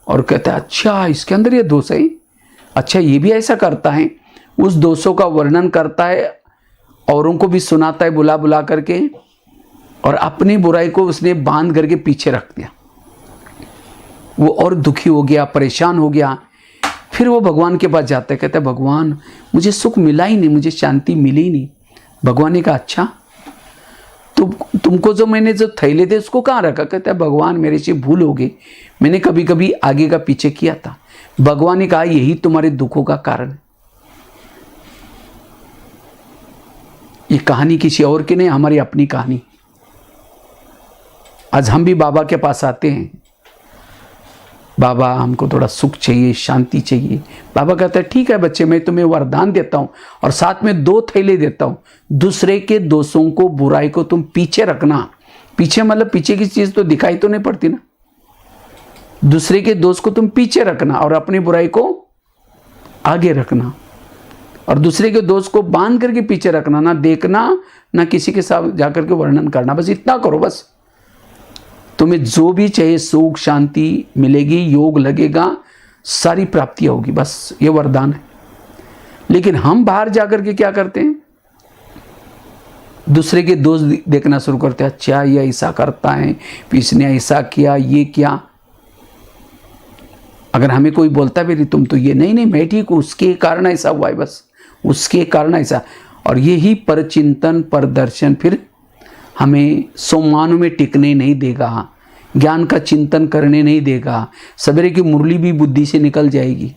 S1: और कहता है अच्छा इसके अंदर ये दोष है, अच्छा ये भी ऐसा करता है। उस दोषों का वर्णन करता है, औरों को भी सुनाता है बुला बुला करके, और अपनी बुराई को उसने बांध करके पीछे रख दिया। वो और दुखी हो गया, परेशान हो गया। फिर वो भगवान के पास जाता है, कहता है भगवान मुझे सुख मिला ही नहीं, मुझे शांति मिली ही नहीं। भगवान ने कहा अच्छा तुमको जो मैंने जो थैले थे उसको कहाँ रखा। कहता है भगवान मेरे से भूल हो गई, मैंने कभी कभी आगे का पीछे किया था। भगवान ने कहा यही तुम्हारे दुखों का कारण है। ये कहानी किसी और की नहीं, हमारी अपनी कहानी। आज हम भी बाबा के पास आते हैं, बाबा हमको थोड़ा सुख चाहिए, शांति चाहिए। बाबा कहता है ठीक है बच्चे, मैं तुम्हें वरदान देता हूं और साथ में 2 थैले देता हूं। दूसरे के दोषों को, बुराई को तुम पीछे रखना। पीछे मतलब पीछे की चीज तो दिखाई तो नहीं पड़ती ना। दूसरे के दोष को तुम पीछे रखना और अपनी बुराई को आगे रखना। और दूसरे के दोष को बांध करके पीछे रखना, ना देखना ना किसी के साथ जाकर के वर्णन करना। बस इतना करो, बस तुम्हें जो भी चाहिए सुख शांति मिलेगी, योग लगेगा, सारी प्राप्तियां होगी। बस ये वरदान है। लेकिन हम बाहर जाकर के क्या करते हैं, दूसरे के दोष देखना शुरू करते हैं। अच्छा ये ऐसा करता है, इसने ऐसा किया, ये किया। अगर हमें कोई बोलता भी तुम तो ये नहीं मैं ठीक हूं, उसके कारण ऐसा हुआ है, बस उसके कारण ऐसा। और यही परचिंतन परदर्शन फिर हमें सोमानों में टिकने नहीं देगा, ज्ञान का चिंतन करने नहीं देगा। सवेरे की मुरली भी बुद्धि से निकल जाएगी,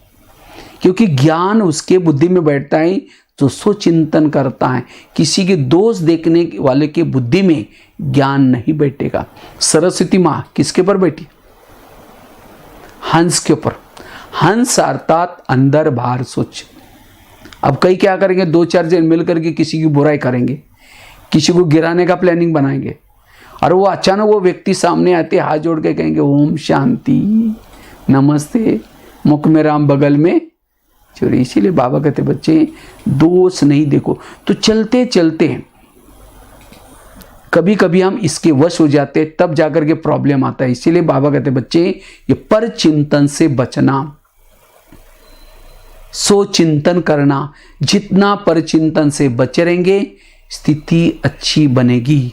S1: क्योंकि ज्ञान उसके बुद्धि में बैठता है जो सो चिंतन करता है। किसी के दोष देखने वाले के बुद्धि में ज्ञान नहीं बैठेगा। सरस्वती माँ किसके ऊपर बैठी, हंस के ऊपर। हंस अर्थात अंदर बाहर सोच। अब कई क्या करेंगे, 2-4 जन मिलकर के किसी की बुराई करेंगे, किसी को गिराने का प्लानिंग बनाएंगे, और वो अचानक वो व्यक्ति सामने आते हाथ जोड़ के कहेंगे ओम शांति नमस्ते, मुख में राम बगल में चोरी। इसीलिए बाबा कहते बच्चे दोष नहीं देखो। तो चलते चलते कभी कभी हम इसके वश हो जाते, तब जाकर के प्रॉब्लम आता है। इसीलिए बाबा कहते बच्चे ये पर चिंतन से बचना, सो चिंतन करना। जितना पर चिंतन से बचे रहेंगे स्थिति अच्छी बनेगी।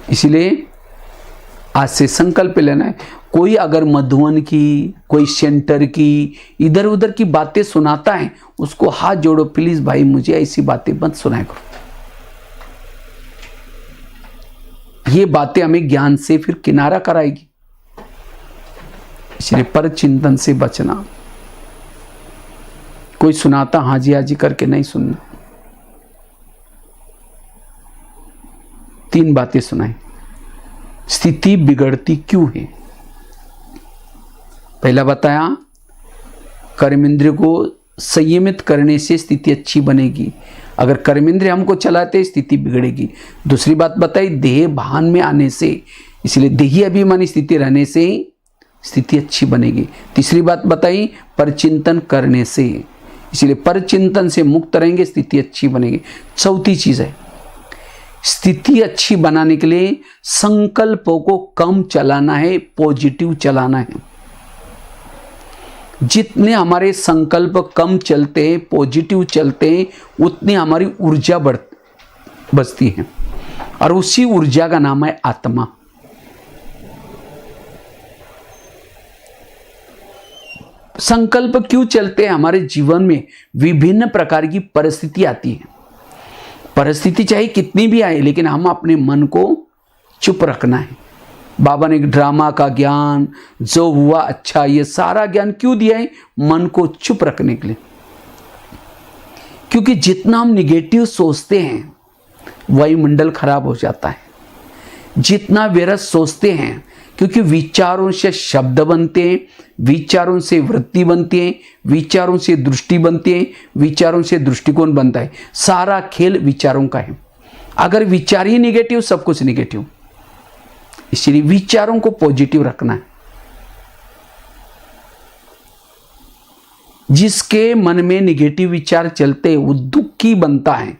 S1: इसीलिए आज से संकल्प लेना है, कोई अगर मधुवन की, कोई सेंटर की, इधर उधर की बातें सुनाता है, उसको हाथ जोड़ो, प्लीज भाई मुझे ऐसी बातें मत सुनाया करो। ये बातें हमें ज्ञान से फिर किनारा कराएगी। इसलिए पर चिंतन से बचना। कोई सुनाता हाजी हाजी करके नहीं सुनना। 3 बातें सुनाई। स्थिति बिगड़ती क्यों है? पहला बताया, कर्मेंद्रिय को संयमित करने से स्थिति अच्छी बनेगी। अगर कर्मेंद्रिय हमको चलाते स्थिति बिगड़ेगी। दूसरी बात बताई, देह भान में आने से, इसलिए देही अभिमानी स्थिति रहने से स्थिति अच्छी बनेगी। तीसरी बात बताई, परचिंतन करने से, इसलिए परचिंतन से मुक्त रहेंगे, स्थिति अच्छी बनेगी। चौथी चीज है, स्थिति अच्छी बनाने के लिए संकल्पों को कम चलाना है, पॉजिटिव चलाना है। जितने हमारे संकल्प कम चलते हैं, पॉजिटिव चलते हैं, उतनी हमारी ऊर्जा बचती है, और उसी ऊर्जा का नाम है आत्मा। संकल्प क्यों चलते हैं? हमारे जीवन में विभिन्न प्रकार की परिस्थिति आती है। परिस्थिति चाहे कितनी भी आए, लेकिन हम अपने मन को चुप रखना है। बाबा ने एक ड्रामा का ज्ञान, जो हुआ अच्छा, ये सारा ज्ञान क्यों दिया है? मन को चुप रखने के लिए। क्योंकि जितना हम निगेटिव सोचते हैं, वायुमंडल खराब हो जाता है। जितना व्यर्थ सोचते हैं, क्योंकि विचारों से शब्द बनते हैं, विचारों से वृत्ति बनती है, विचारों से दृष्टि बनती है, विचारों से दृष्टिकोण बनता है। सारा खेल विचारों का है। अगर विचार ही निगेटिव, सब कुछ निगेटिव। इसलिए विचारों को पॉजिटिव रखना है। जिसके मन में निगेटिव विचार चलते, वो दुखी बनता है,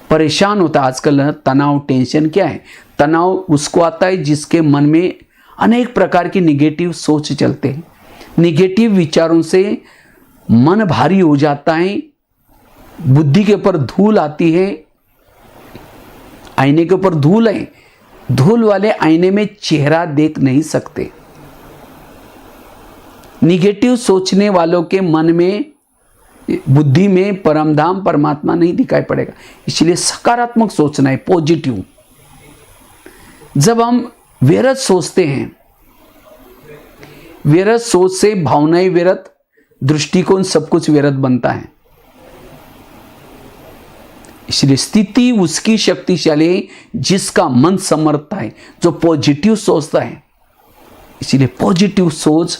S1: परेशान होता है। आजकल तनाव, टेंशन क्या है? तनाव उसको आता है जिसके मन में अनेक प्रकार की निगेटिव सोच चलते हैं। निगेटिव विचारों से मन भारी हो जाता है, बुद्धि के ऊपर धूल आती है। आईने के ऊपर धूल है, धूल वाले आईने में चेहरा देख नहीं सकते। निगेटिव सोचने वालों के मन में, बुद्धि में परमधाम परमात्मा नहीं दिखाई पड़ेगा। इसलिए सकारात्मक सोचना है, पॉजिटिव। जब हम व्यर्थ सोचते हैं, व्यर्थ सोच से भावनाएं व्यर्थ, दृष्टिकोण, सब कुछ व्यर्थ बनता है। इसलिए स्थिति उसकी शक्तिशाली है जिसका मन समर्थता है, जो पॉजिटिव सोचता है। इसलिए पॉजिटिव सोच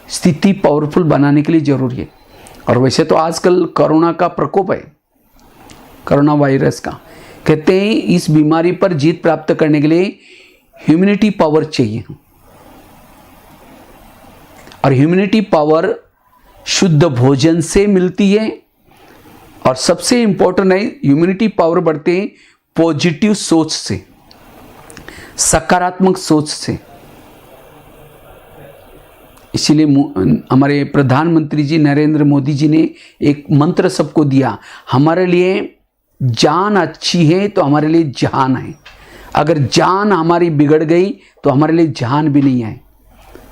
S1: स्थिति पावरफुल बनाने के लिए जरूरी है। और वैसे तो आजकल कोरोना का प्रकोप है, कोरोना वायरस का। कहते हैं इस बीमारी पर जीत प्राप्त करने के लिए ह्यूमैनिटी पावर चाहिए, और ह्यूमैनिटी पावर शुद्ध भोजन से मिलती है। और सबसे इंपॉर्टेंट है, ह्यूमैनिटी पावर बढ़ते हैं पॉजिटिव सोच से, सकारात्मक सोच से। इसीलिए हमारे प्रधानमंत्री जी नरेंद्र मोदी जी ने एक मंत्र सबको दिया, हमारे लिए जान अच्छी है तो हमारे लिए जहान है। अगर जान हमारी बिगड़ गई तो हमारे लिए जहान भी नहीं है।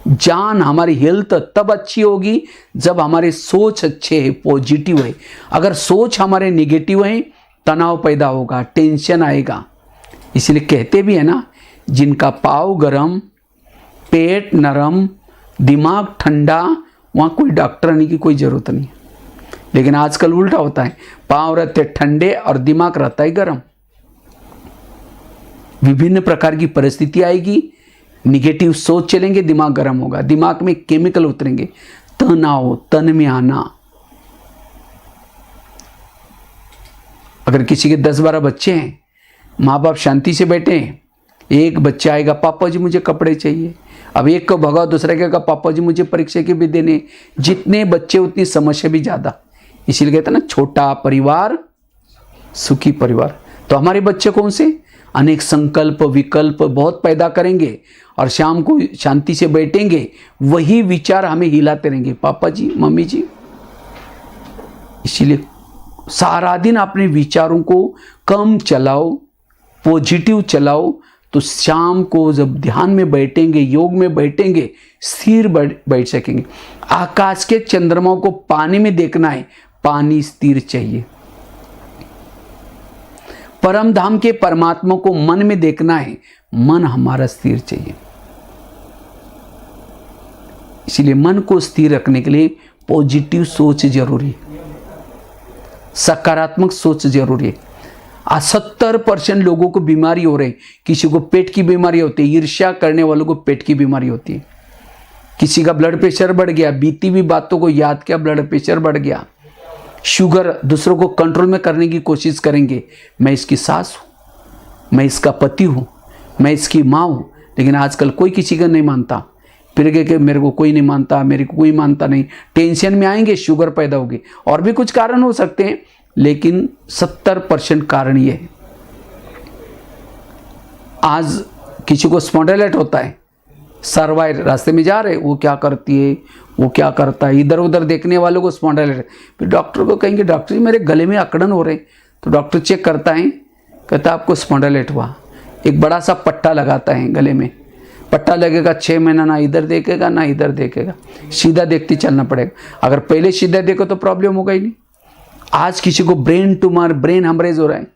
S1: जान, हमारी हेल्थ तब अच्छी होगी जब हमारे सोच अच्छे है, पॉजिटिव है। अगर सोच हमारे नेगेटिव है, तनाव पैदा होगा, टेंशन आएगा। इसलिए कहते भी है ना, जिनका पाँव गरम, पेट नरम, दिमाग ठंडा, वहाँ कोई डॉक्टर आने की कोई ज़रूरत नहीं। लेकिन आजकल उल्टा होता है, पाँव रहते ठंडे और दिमाग रहता है गरम। विभिन्न प्रकार की परिस्थिति आएगी, निगेटिव सोच चलेंगे, दिमाग गर्म होगा, दिमाग में केमिकल उतरेंगे, तनाव, तन में आना। अगर किसी के 10-12 बच्चे हैं, माँ बाप शांति से बैठे हैं, एक बच्चा आएगा, पापा जी मुझे कपड़े चाहिए। अब एक को भगाओ, दूसरा कहेगा पापा जी मुझे परीक्षा के भी देने। जितने बच्चे उतनी समस्या भी ज़्यादा। इसीलिए कहते हैं ना, छोटा परिवार सुखी परिवार। तो हमारे बच्चे कौन से अनेक संकल्प विकल्प बहुत पैदा करेंगे, और शाम को शांति से बैठेंगे, वही विचार हमें हिलाते रहेंगे, पापा जी मम्मी जी। इसीलिए सारा दिन अपने विचारों को कम चलाओ, पॉजिटिव चलाओ, तो शाम को जब ध्यान में बैठेंगे, योग में बैठेंगे, स्थिर बैठ सकेंगे। आकाश के चंद्रमा को पानी में देखना है, पानी स्थिर चाहिए। परम धाम के परमात्मा को मन में देखना है, मन हमारा स्थिर चाहिए। इसलिए मन को स्थिर रखने के लिए पॉजिटिव सोच जरूरी है, सकारात्मक सोच जरूरी है। आज 70% लोगों को बीमारी हो रही, किसी को पेट की बीमारी होती है, ईर्ष्या करने वालों को पेट की बीमारी होती है, किसी का ब्लड प्रेशर बढ़ गया, बीती हुई बातों को याद किया ब्लड प्रेशर बढ़ गया, शुगर, दूसरों को कंट्रोल में करने की कोशिश करेंगे। मैं इसकी सास हूं, मैं इसका पति हूं, मैं इसकी माँ हूं, लेकिन आजकल कोई किसी का नहीं मानता। फिर के मेरे को कोई नहीं मानता, मेरे को कोई मानता नहीं, टेंशन में आएंगे, शुगर पैदा होगी। और भी कुछ कारण हो सकते हैं, लेकिन 70% कारण ये है। आज किसी को स्पॉन्डिलाइटिस होता है, सर्वाइर रास्ते में जा रहे, वो क्या करती है, वो क्या करता है, इधर उधर देखने वालों को स्पॉन्डिलाइटिस। फिर डॉक्टर को कहेंगे, डॉक्टर जी मेरे गले में अकड़न हो रहे, तो डॉक्टर चेक करता है, कहता है आपको स्पॉन्डिलाइटिस हुआ। एक बड़ा सा पट्टा लगाता है गले में, पट्टा लगेगा, 6 महीना ना इधर देखेगा ना इधर देखेगा, सीधा देखते चलना पड़ेगा। अगर पहले सीधा देखो तो प्रॉब्लम होगा ही नहीं। आज किसी को ब्रेन ट्यूमर, ब्रेन हेमरेज हो रहा है,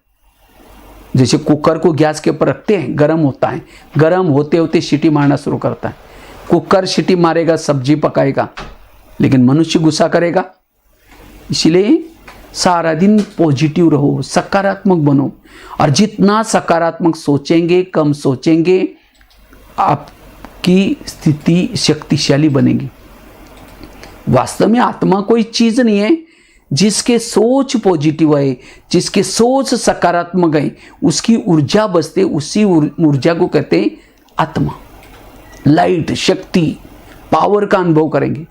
S1: जैसे कुकर को गैस के ऊपर रखते हैं, गर्म होता है, गर्म होते होते सीटी मारना शुरू करता है। कुकर सीटी मारेगा, सब्जी पकाएगा, लेकिन मनुष्य गुस्सा करेगा। इसलिए सारा दिन पॉजिटिव रहो, सकारात्मक बनो, और जितना सकारात्मक सोचेंगे, कम सोचेंगे, आपकी स्थिति शक्तिशाली बनेगी। वास्तव में आत्मा कोई चीज नहीं है, जिसके सोच पॉजिटिव है, जिसके सोच सकारात्मक है, उसकी ऊर्जा बसते, उसी ऊर्जा को कहते हैं आत्मा। लाइट, शक्ति, पावर का अनुभव करेंगे।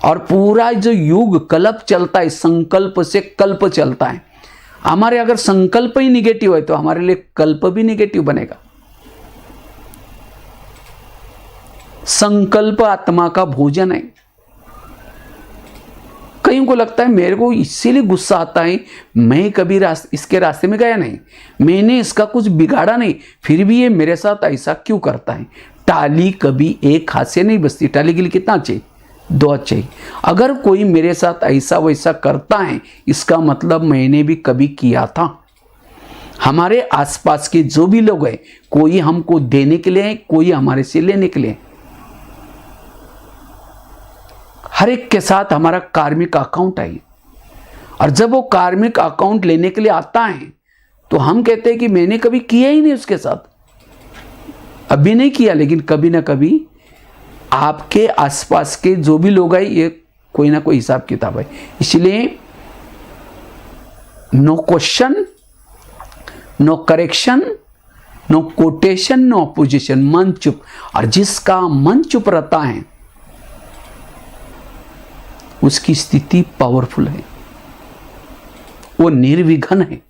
S1: और पूरा जो युग कल्प चलता है, संकल्प से कल्प चलता है। हमारे अगर संकल्प ही निगेटिव है तो हमारे लिए कल्प भी निगेटिव बनेगा। संकल्प आत्मा का भोजन है। कईयों को लगता है मेरे को इसीलिए गुस्सा आता है, मैं कभी इसके रास्ते में गया नहीं, मैंने इसका कुछ बिगाड़ा नहीं, फिर भी ये मेरे साथ ऐसा क्यों करता है। टाली कभी एक हाथ से नहीं बसती, टाली के लिए कितना चाहिए, 2 हाथ चाहिए। अगर कोई मेरे साथ ऐसा वैसा करता है, इसका मतलब मैंने भी कभी किया था। हमारे आसपास के जो भी लोग हैं, कोई हमको देने के लिए है, कोई हमारे से लेने के लिए। हर एक के साथ हमारा कार्मिक अकाउंट है, और जब वो कार्मिक अकाउंट लेने के लिए आता है तो हम कहते हैं कि मैंने कभी किया ही नहीं उसके साथ, अभी नहीं किया, लेकिन कभी ना कभी आपके आसपास के जो भी लोग हैं, ये कोई ना कोई हिसाब किताब है। इसलिए no question, no correction, no quotation, no opposition, मन चुप। और जिसका मन चुप रहता है उसकी स्थिति पावरफुल है, वो निर्विघ्न है।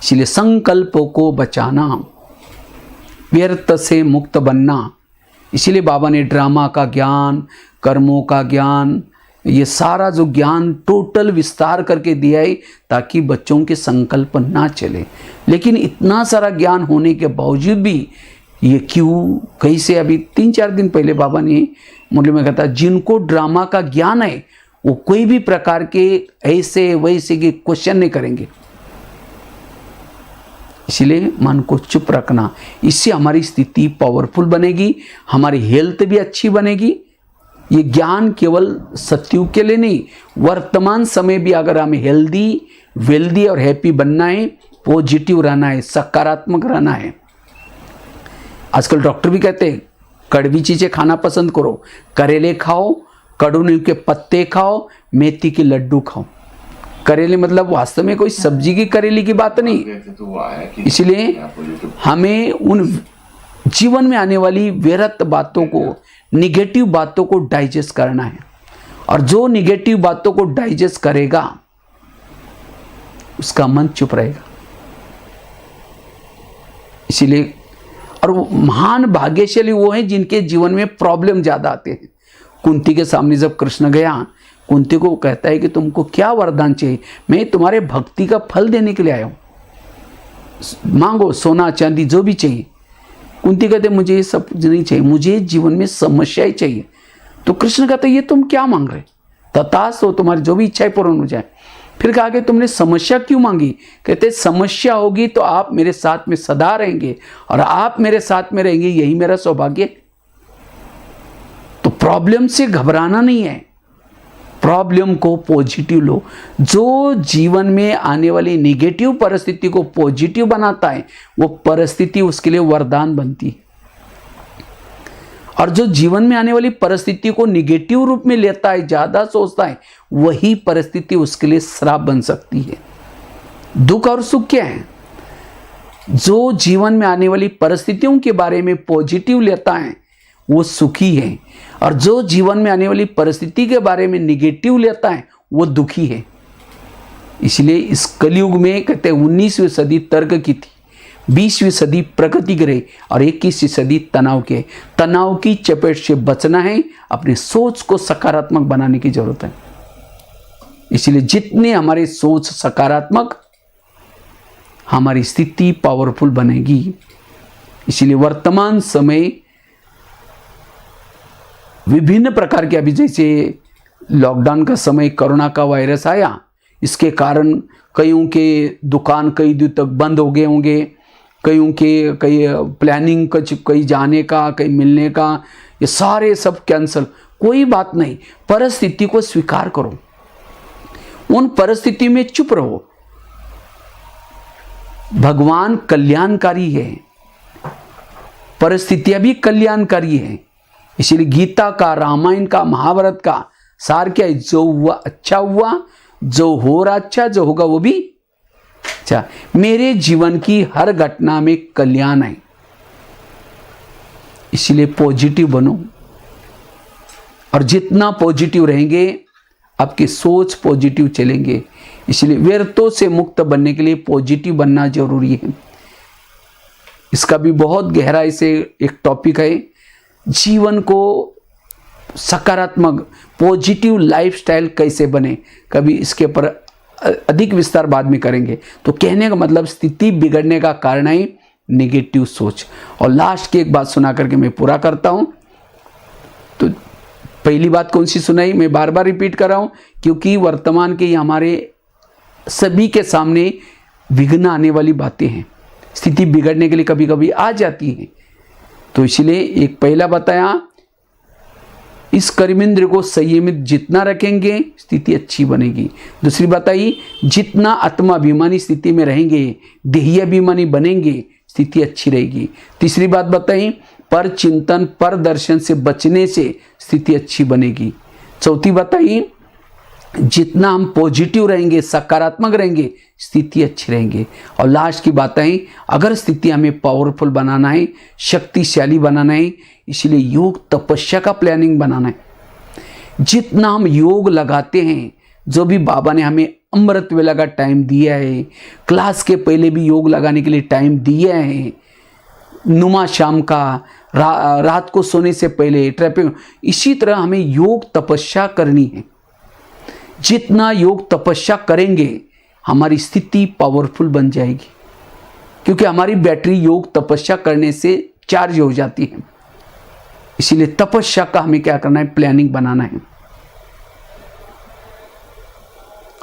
S1: इसलिए संकल्पों को बचाना, व्यर्थ से मुक्त बनना। इसलिए बाबा ने ड्रामा का ज्ञान, कर्मों का ज्ञान, ये सारा जो ज्ञान टोटल विस्तार करके दिया है, ताकि बच्चों के संकल्प ना चले। लेकिन इतना सारा ज्ञान होने के बावजूद भी ये क्यों, कैसे। अभी 3-4 दिन पहले बाबा ने मुरली में कहा था, जिनको ड्रामा का ज्ञान है वो कोई भी प्रकार के ऐसे वैसे के क्वेश्चन नहीं करेंगे। इसलिए मन को चुप रखना, इससे हमारी स्थिति पावरफुल बनेगी, हमारी हेल्थ भी अच्छी बनेगी। ये ज्ञान केवल सतयुग के लिए नहीं, वर्तमान समय भी अगर हमें हेल्दी, वेल्दी और हैप्पी बनना है, पॉजिटिव रहना है, सकारात्मक रहना है। आजकल डॉक्टर भी कहते हैं कड़वी चीजें खाना पसंद करो, करेले खाओ, कड़ू नीम के पत्ते खाओ, मेथी के लड्डू खाओ। करेले मतलब वास्तव में कोई सब्जी की करेले की बात नहीं। इसलिए हमें उन जीवन में आने वाली व्यर्थ बातों को, निगेटिव बातों को डाइजेस्ट करना है। और जो निगेटिव बातों को डाइजेस्ट करेगा उसका मन चुप रहेगा। इसीलिए और महान भाग्यशाली वो हैं जिनके जीवन में प्रॉब्लम ज्यादा आते हैं। कुंती के सामने जब कृष्ण गया, कुंती को कहता है कि तुमको क्या वरदान चाहिए, मैं तुम्हारे भक्ति का फल देने के लिए आया हूं। मांगो, सोना चांदी जो भी चाहिए। कुंती कहते मुझे ये सब नहीं चाहिए, मुझे जीवन में समस्याएं चाहिए। तो कृष्ण कहते ये तुम क्या मांग रहे? तथास्तु, तुम्हारी जो भी इच्छाएं पूर्ण हो जाए। फिर कहा कि तुमने समस्या क्यों मांगी? कहते समस्या होगी तो आप मेरे साथ में सदा रहेंगे, और आप मेरे साथ में रहेंगे, यही मेरा सौभाग्य। तो प्रॉब्लम से घबराना नहीं है, प्रॉब्लम को पॉजिटिव लो। जो जीवन में आने वाली नेगेटिव परिस्थिति को पॉजिटिव बनाता है, वो परिस्थिति उसके लिए वरदान बनती है। और जो जीवन में आने वाली परिस्थिति को निगेटिव रूप में लेता है, ज्यादा सोचता है, वही परिस्थिति उसके लिए श्राप बन सकती है। दुख और सुख क्या है? जो जीवन में आने वाली परिस्थितियों के बारे में पॉजिटिव लेता है वो सुखी है, और जो जीवन में आने वाली परिस्थिति के बारे में निगेटिव लेता है वो दुखी है। इसलिए इस कलयुग में कहते हैं 19वीं सदी तर्क की थी, 20वीं सदी प्रकृति की रही, और 21वीं सदी तनाव की है। तनाव की चपेट से बचना है, अपनी सोच को सकारात्मक बनाने की जरूरत है। इसलिए जितने हमारी सोच सकारात्मक, हमारी स्थिति पावरफुल बनेगी। इसलिए वर्तमान समय विभिन्न प्रकार के, अभी जैसे लॉकडाउन का समय, कोरोना का वायरस आया, इसके कारण कईयों के दुकान कई दिन तक बंद हो गए होंगे, कईयों के कई प्लानिंग कहीं जाने का, कहीं मिलने का, ये सारे सब कैंसल। कोई बात नहीं, परिस्थिति को स्वीकार करो, उन परिस्थिति में चुप रहो। भगवान कल्याणकारी है, परिस्थितियां भी कल्याणकारी है। इसलिए गीता का, रामायण का, महाभारत का सार क्या है? जो हुआ अच्छा हुआ, जो हो रहा अच्छा, जो होगा वो भी अच्छा। मेरे जीवन की हर घटना में कल्याण है, इसलिए पॉजिटिव बनो। और जितना पॉजिटिव रहेंगे, आपकी सोच पॉजिटिव चलेंगे। इसलिए व्यर्थों से मुक्त बनने के लिए पॉजिटिव बनना जरूरी है। इसका भी बहुत गहराई से एक टॉपिक है, जीवन को सकारात्मक पॉजिटिव लाइफस्टाइल कैसे बने, कभी इसके ऊपर अधिक विस्तार बाद में करेंगे। तो कहने का मतलब, स्थिति बिगड़ने का कारण है नेगेटिव सोच। और लास्ट की एक बात सुना करके मैं पूरा करता हूं। तो पहली बात कौन सी सुनाई, मैं बार बार रिपीट कर रहा हूं, क्योंकि वर्तमान के हमारे सभी के सामने विघ्न आने वाली बातें हैं, स्थिति बिगड़ने के लिए कभी कभी आ जाती है। तो इसलिए एक पहला बताया, इस कर्मेंद्र को संयमित जितना रखेंगे स्थिति अच्छी बनेगी। दूसरी बताई, जितना आत्माभिमानी स्थिति में रहेंगे, देहाभिमानी बनेंगे, स्थिति अच्छी रहेगी। तीसरी बात बताई, पर चिंतन पर दर्शन से बचने से स्थिति अच्छी बनेगी। चौथी बताई, जितना हम पॉजिटिव रहेंगे, सकारात्मक रहेंगे, स्थिति अच्छी रहेंगे। और लास्ट की बात है, अगर स्थिति हमें पावरफुल बनाना है, शक्तिशाली बनाना है, इसलिए योग तपस्या का प्लानिंग बनाना है। जितना हम योग लगाते हैं, जो भी बाबा ने हमें अमृत वेला का टाइम दिया है, क्लास के पहले भी योग लगाने के लिए टाइम दिया है, नुमा शाम का, रात को सोने से पहले ट्रैपिंग, इसी तरह हमें योग तपस्या करनी है। जितना योग तपस्या करेंगे, हमारी स्थिति पावरफुल बन जाएगी, क्योंकि हमारी बैटरी योग तपस्या करने से चार्ज हो जाती है। इसीलिए तपस्या का हमें क्या करना है, प्लानिंग बनाना है।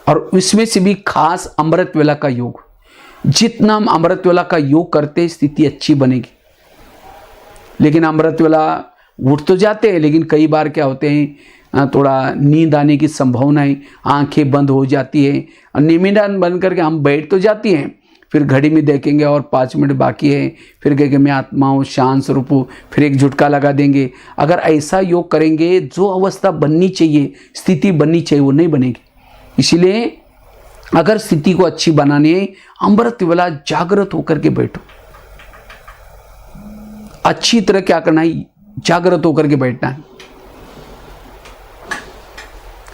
S1: और इसमें से भी खास अमृत वेला का योग, जितना हम अमृत वेला का योग करते, स्थिति अच्छी बनेगी। लेकिन अमृत वेला उठ तो जाते हैं, लेकिन कई बार क्या होते हैं, थोड़ा नींद आने की संभावना है, आंखें बंद हो जाती है, और नींद बंद करके हम बैठ तो जाती हैं, फिर घड़ी में देखेंगे और 5 मिनट बाकी है, फिर कहेंगे मैं आत्मा हूँ, शांत स्वरूप हूँ, फिर एक झुटका लगा देंगे। अगर ऐसा योग करेंगे, जो अवस्था बननी चाहिए, स्थिति बननी चाहिए, वो नहीं बनेगी। इसलिए अगर स्थिति को अच्छी बनानी है, अमृत वेला जागृत होकर के बैठो। अच्छी तरह क्या करना है, जागृत होकर के बैठना है।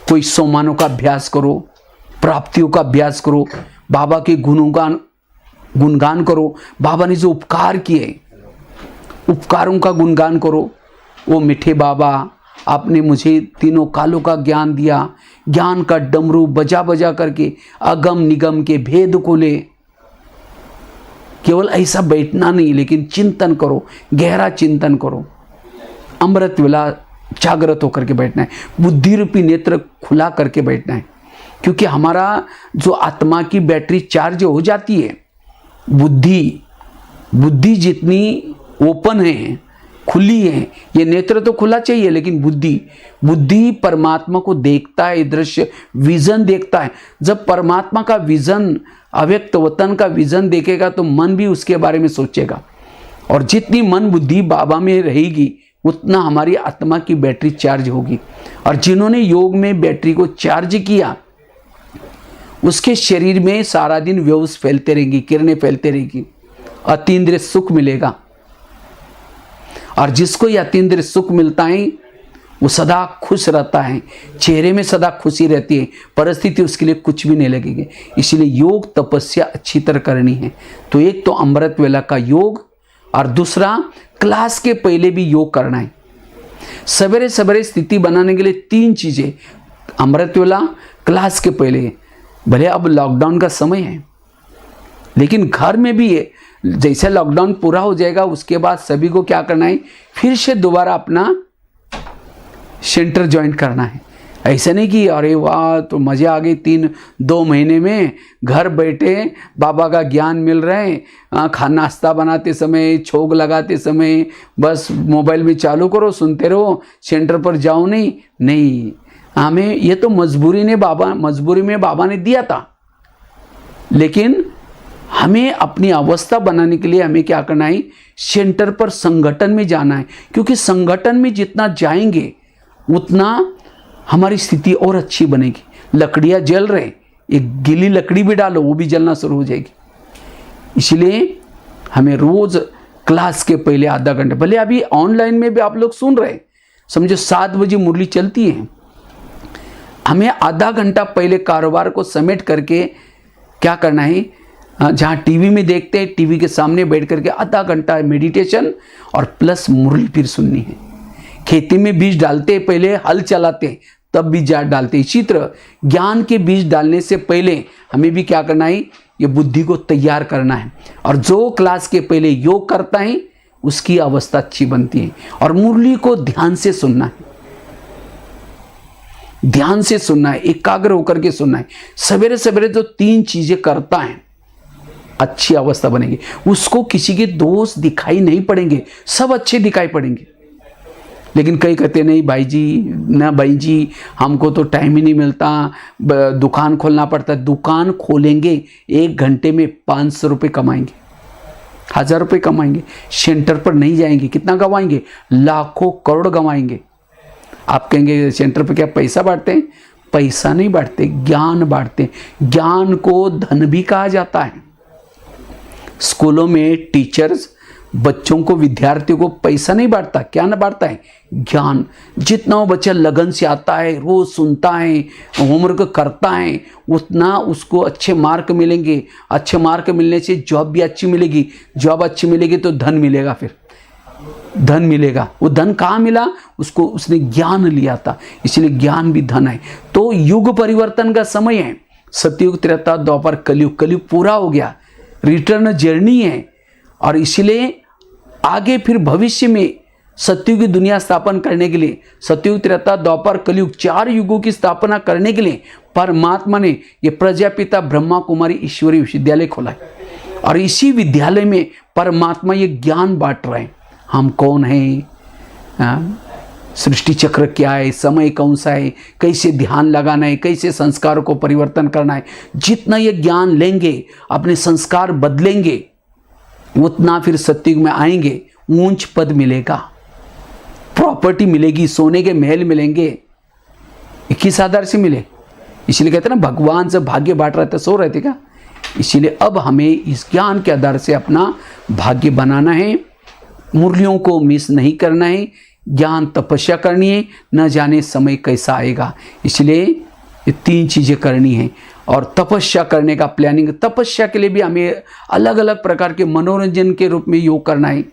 S1: कोई सोमानों का अभ्यास करो, प्राप्तियों का अभ्यास करो, बाबा के गुणगान करो। बाबा ने जो उपकार किए, उपकारों का गुणगान करो। वो मीठे बाबा, आपने मुझे तीनों कालों का ज्ञान दिया, ज्ञान का डमरू बजा बजा करके अगम निगम के भेद खोले। केवल ऐसा बैठना नहीं, लेकिन चिंतन करो, गहरा चिंतन करो। अमृत वेला जागृत होकर के बैठना है, बुद्धि रूपी नेत्र खुला करके बैठना है, क्योंकि हमारा जो आत्मा की बैटरी चार्ज हो जाती है, बुद्धि जितनी ओपन है, खुली है, ये नेत्र तो खुला चाहिए, लेकिन बुद्धि परमात्मा को देखता है, दृश्य विजन देखता है। जब परमात्मा का विजन, अव्यक्त वतन का विजन देखेगा तो मन भी उसके बारे में सोचेगा, और जितनी मन बुद्धि बाबा में रहेगी उतना हमारी आत्मा की बैटरी चार्ज होगी। और जिन्होंने योग में बैटरी को चार्ज किया, उसके शरीर में सारा दिन वेव्स फैलते रहेंगी, किरणें फैलते रहेगी, अतीन्द्रिय सुख मिलेगा। और जिसको यह अतीन्द्रिय सुख मिलता है वो सदा खुश रहता है, चेहरे में सदा खुशी रहती है, परिस्थिति उसके लिए कुछ भी नहीं लगेगी। इसलिए योग तपस्या अच्छी तरह करनी है। तो एक तो अमृत वेला का योग, और दूसरा क्लास के पहले भी योग करना है। सवेरे सवेरे स्थिति बनाने के लिए 3 चीज़ें, अमृत वेला, क्लास के पहले। भले अब लॉकडाउन का समय है, लेकिन घर में भी है, जैसे लॉकडाउन पूरा हो जाएगा उसके बाद सभी को क्या करना है, फिर से दोबारा अपना सेंटर ज्वाइन करना है। ऐसा नहीं कि अरे वाह तो मज़े आ गई, 2 महीने में घर बैठे बाबा का ज्ञान मिल रहे हैं, खाना नाश्ता बनाते समय, छोग लगाते समय बस मोबाइल में चालू करो, सुनते रहो, सेंटर पर जाओ नहीं। हमें ये तो मजबूरी में बाबा ने दिया था, लेकिन हमें अपनी अवस्था बनाने के लिए हमें क्या करना है, सेंटर पर संगठन में जाना है। क्योंकि संगठन में जितना जाएंगे उतना हमारी स्थिति और अच्छी बनेगी। लकड़ियाँ जल रहे, एक गीली लकड़ी भी डालो वो भी जलना शुरू हो जाएगी। इसलिए हमें रोज क्लास के पहले आधा घंटा, भले अभी ऑनलाइन में भी आप लोग सुन रहे, समझो 7 बजे मुरली चलती है, हमें आधा घंटा पहले कारोबार को समेट करके क्या करना है, जहाँ टीवी में देखते हैं टीवी के सामने बैठ करके आधा घंटा मेडिटेशन और प्लस मुरली फिर सुननी है। खेती में बीज डालते पहले हल चलाते तब बीज डालते, इसी तरह ज्ञान के बीज डालने से पहले हमें भी क्या करना है, ये बुद्धि को तैयार करना है। और जो क्लास के पहले योग करता है उसकी अवस्था अच्छी बनती है। और मुरली को ध्यान से सुनना है, ध्यान से सुनना है, एकाग्र होकर के सुनना है। सवेरे सवेरे जो 3 चीजें करता है अच्छी अवस्था बनेगी, उसको किसी के दोष दिखाई नहीं पड़ेंगे, सब अच्छे दिखाई पड़ेंगे। लेकिन कई कहते नहीं भाई जी हमको तो टाइम ही नहीं मिलता, दुकान खोलना पड़ता है। दुकान खोलेंगे 1 घंटे में 500 रुपये कमाएंगे, 1000 रुपये कमाएंगे। सेंटर पर नहीं जाएंगे, कितना गंवाएंगे, लाखों करोड़ गंवाएंगे। आप कहेंगे सेंटर पर क्या पैसा बांटते हैं? पैसा नहीं बांटते, ज्ञान बांटते हैं। ज्ञान को धन भी कहा जाता है। स्कूलों में टीचर्स बच्चों को, विद्यार्थियों को पैसा नहीं बांटता, क्या ना बांटता है, ज्ञान। जितना वो बच्चा लगन से आता है, रोज सुनता है, होमवर्क करता है, उतना उसको अच्छे मार्क मिलेंगे। अच्छे मार्क मिलने से जॉब भी अच्छी मिलेगी, जॉब अच्छी मिलेगी तो धन मिलेगा, फिर धन मिलेगा। वो धन कहाँ मिला? उसको, उसने ज्ञान लिया था, इसलिए ज्ञान भी धन है। तो युग परिवर्तन का समय है, सतयुग, त्रेता, द्वापर, कलयुग। कलयुग पूरा हो गया, रिटर्न जर्नी है। और इसलिए आगे फिर भविष्य में सतयुग की दुनिया स्थापन करने के लिए, सतयुग, त्रेता, द्वापर, कलयुग 4 युगों की स्थापना करने के लिए परमात्मा ने ये प्रजापिता ब्रह्मा कुमारी ईश्वरी विश्वविद्यालय खोला है। और इसी विद्यालय में परमात्मा ये ज्ञान बांट रहे हैं, हम कौन हैं, सृष्टि चक्र क्या है, समय कौन सा है, कैसे ध्यान लगाना है, कैसे संस्कारों को परिवर्तन करना है। जितना ये ज्ञान लेंगे, अपने संस्कार बदलेंगे, उतना फिर सतयुग में आएंगे, ऊंच पद मिलेगा, प्रॉपर्टी मिलेगी, सोने के महल मिलेंगे। 21 आधार से मिले, इसलिए कहते हैं ना भगवान से भाग्य बांट रहे थे, सो रहे थे क्या? इसीलिए अब हमें इस ज्ञान के आधार से अपना भाग्य बनाना है, मुरलियों को मिस नहीं करना है, ज्ञान तपस्या करनी है, न जाने समय कैसा आएगा। इसलिए ये 3 चीज़ें करनी है। और तपस्या करने का प्लानिंग, तपस्या के लिए भी हमें अलग अलग प्रकार के मनोरंजन के रूप में योग करना है।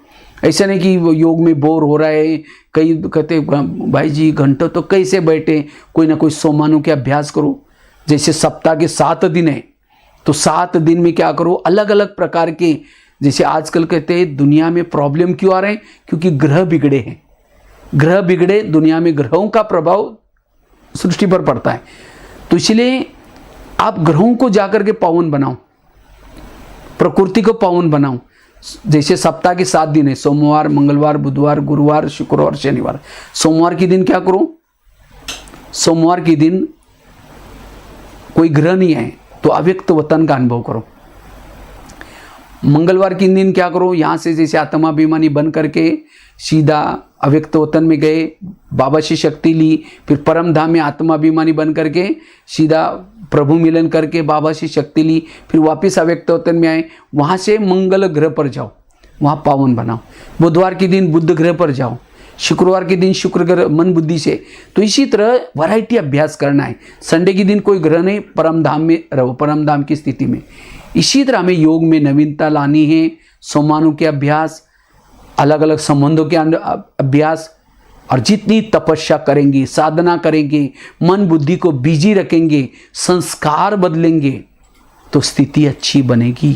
S1: ऐसा नहीं कि वो योग में बोर हो रहा है। कई कहते भाई जी घंटों तो कैसे बैठे, कोई ना कोई सोमानों के अभ्यास करो। जैसे सप्ताह के 7 दिन है तो 7 दिन में क्या करो, अलग अलग प्रकार के जैसे आजकल कहते हैं दुनिया में प्रॉब्लम क्यों आ रहे हैं, क्योंकि ग्रह बिगड़े हैं। ग्रह बिगड़े, दुनिया में ग्रहों का प्रभाव सृष्टि पर पड़ता है। तो इसलिए आप ग्रहों को जाकर के पावन बनाओ, प्रकृति को पावन बनाओ। जैसे सप्ताह के 7 दिन है, सोमवार, मंगलवार, बुधवार, गुरुवार, शुक्रवार, शनिवार। सोमवार के दिन क्या करो, सोमवार के दिन कोई ग्रह नहीं है तो अव्यक्त वतन का अनुभव करो। मंगलवार के दिन क्या करो, यहाँ से जैसे आत्माभिमानी बन करके सीधा अव्यक्त वतन में गए, बाबा से शक्ति ली, फिर परम धाम में आत्माभिमानी बन करके सीधा प्रभु मिलन करके बाबा से शक्ति ली, फिर वापस अव्यक्त वतन में आए, वहाँ से मंगल ग्रह पर जाओ, वहाँ पावन बनाओ। बुधवार के दिन बुध ग्रह पर जाओ, शुक्रवार के दिन शुक्र ग्रह मन बुद्धि से। तो इसी तरह वैरायटी अभ्यास करना है। संडे के दिन कोई ग्रह नहीं, परम धाम में रहो, परम धाम की स्थिति में। इसी तरह हमें योग में नवीनता लानी है। सोमानु के अभ्यास, अलग अलग संबंधों के अभ्यास, और जितनी तपस्या करेंगे, साधना करेंगे, मन बुद्धि को बिजी रखेंगे, संस्कार बदलेंगे, तो स्थिति अच्छी बनेगी।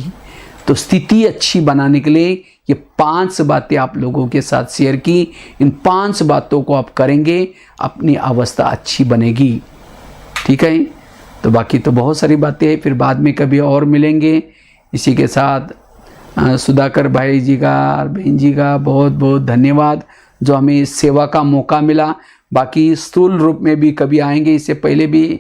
S1: तो स्थिति अच्छी बनाने के लिए ये 5 बातें आप लोगों के साथ शेयर की। इन 5 बातों को आप करेंगे, अपनी अवस्था अच्छी बनेगी। ठीक है, तो बाकी तो बहुत सारी बातें हैं, फिर बाद में कभी और मिलेंगे। इसी के साथ सुधाकर भाई जी का और बहन जी का बहुत बहुत धन्यवाद जो हमें इस सेवा का मौका मिला। बाकी स्थूल रूप में भी कभी आएंगे, इससे पहले भी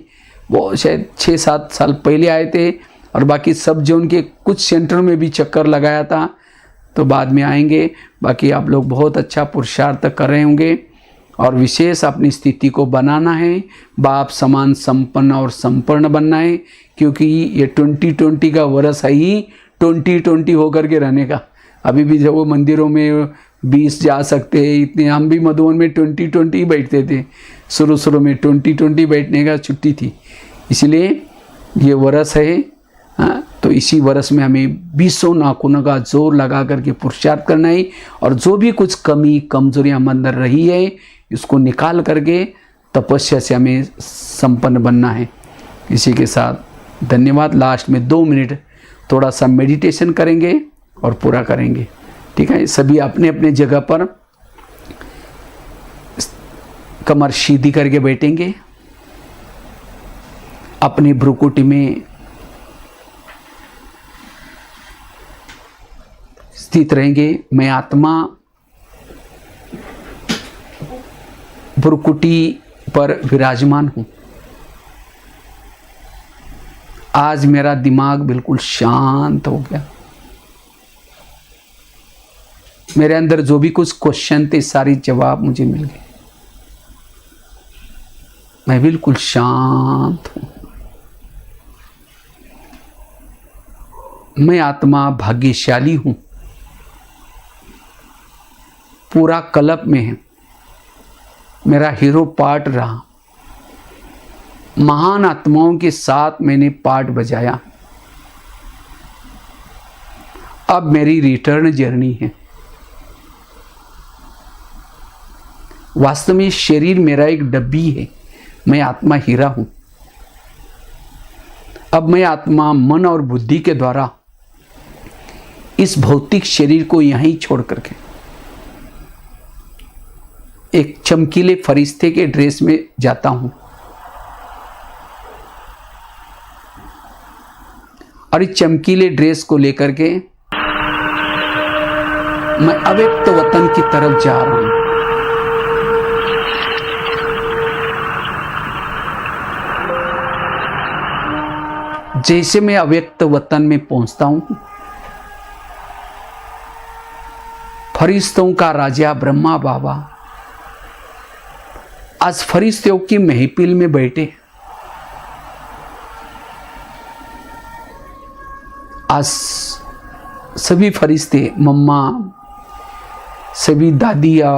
S1: वो शायद 6-7 साल पहले आए थे, और बाकी सब जोन के कुछ सेंटर में भी चक्कर लगाया था, तो बाद में आएंगे। बाकी आप लोग बहुत अच्छा पुरुषार्थ कर रहे होंगे, और विशेष अपनी स्थिति को बनाना है, बाप समान संपन्न और संपन्न बनना है, क्योंकि ये 2020 का वर्ष है ही 2020 होकर के रहने का। अभी भी जब वो मंदिरों में 20 जा सकते हैं इतने, हम भी मधुबन में 2020 ही बैठते थे। शुरू में 2020 बैठने का छुट्टी थी, इसलिए ये वर्ष है। हाँ, तो इसी वर्ष में हमें 20 नाखूनों का जोर लगा करके पुरुषार्थ करना है, और जो भी कुछ कमी कमजोरियां हम अंदर रही है इसको निकाल करके तपस्या से हमें संपन्न बनना है। इसी के साथ धन्यवाद। लास्ट में 2 मिनट थोड़ा सा मेडिटेशन करेंगे और पूरा करेंगे। ठीक है, सभी अपने अपने जगह पर कमर सीधी करके बैठेंगे, अपनी भ्रुकुटी में स्थित रहेंगे। मैं आत्मा भ्रुकुटी पर विराजमान हूं। आज मेरा दिमाग बिल्कुल शांत हो गया। मेरे अंदर जो भी कुछ क्वेश्चन थे सारे जवाब मुझे मिल गए। मैं बिल्कुल शांत हूं। मैं आत्मा भाग्यशाली हूं, पूरा कल्प में है। मेरा हीरो पार्ट रहा, महान आत्माओं के साथ मैंने पार्ट बजाया। अब मेरी रिटर्न जर्नी है। वास्तव में शरीर मेरा एक डब्बी है, मैं आत्मा हीरा हूं। अब मैं आत्मा मन और बुद्धि के द्वारा इस भौतिक शरीर को यहीं छोड़ करके एक चमकीले फरिश्ते के ड्रेस में जाता हूं, और इस चमकीले ड्रेस को लेकर के मैं अव्यक्त वतन की तरफ जा रहा हूं। जैसे मैं अव्यक्त वतन में पहुंचता हूं, फरिश्तों का राजा ब्रह्मा बाबा आज फरिश्तों की महफिल में बैठे। आज सभी फरिश्ते, मम्मा, सभी दादिया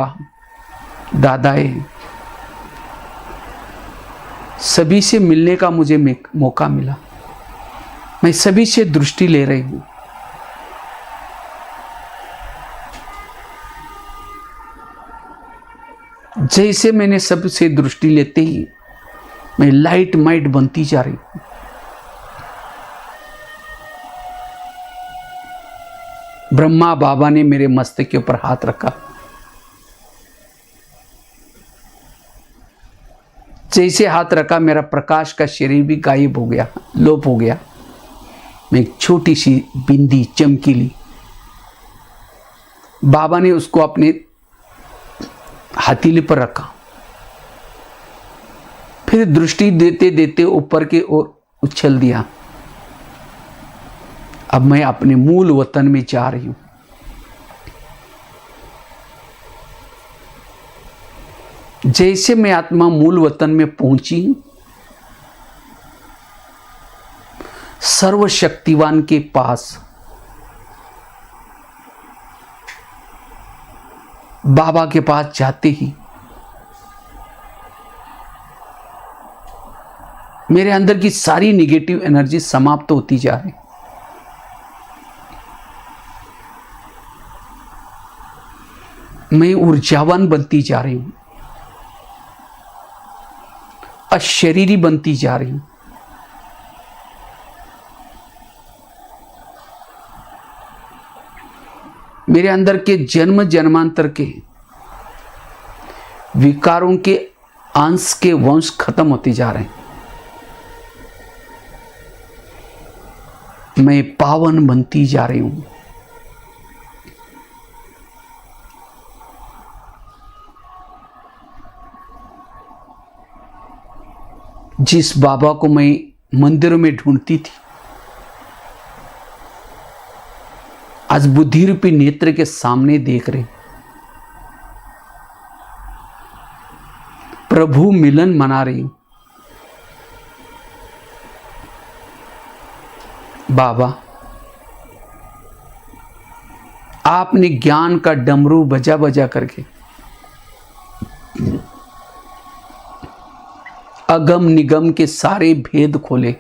S1: दादाएं, सभी से मिलने का मुझे मौका मिला। मैं सभी से दृष्टि ले रही हूं। जैसे मैंने सबसे दृष्टि लेते ही मैं लाइट माइट बनती जा रही हूं। ब्रह्मा बाबा ने मेरे मस्तक के ऊपर हाथ रखा। जैसे हाथ रखा, मेरा प्रकाश का शरीर भी गायब हो गया, लोप हो गया। मैं एक छोटी सी बिंदी चमकीली, बाबा ने उसको अपने हथेली पर रखा। फिर दृष्टि देते देते ऊपर की ओर उछल दिया। अब मैं अपने मूल वतन में जा रही हूं। जैसे मैं आत्मा मूल वतन में पहुंची, सर्वशक्तिवान के पास, बाबा के पास जाते ही मेरे अंदर की सारी निगेटिव एनर्जी समाप्त होती जा रही। मैं ऊर्जावान बनती जा रही हूं, अशरीरी बनती जा रही हूं। मेरे अंदर के जन्म जन्मांतर के विकारों के अंश के वंश खत्म होते जा रहे हैं। मैं पावन बनती जा रही हूं। जिस बाबा को मैं मंदिरों में ढूंढती थी, आज बुद्धि रूपी नेत्र के सामने देख रहे। प्रभु मिलन मना रही हूं। बाबा, आपने ज्ञान का डमरू बजा बजा करके अगम निगम के सारे भेद खोले।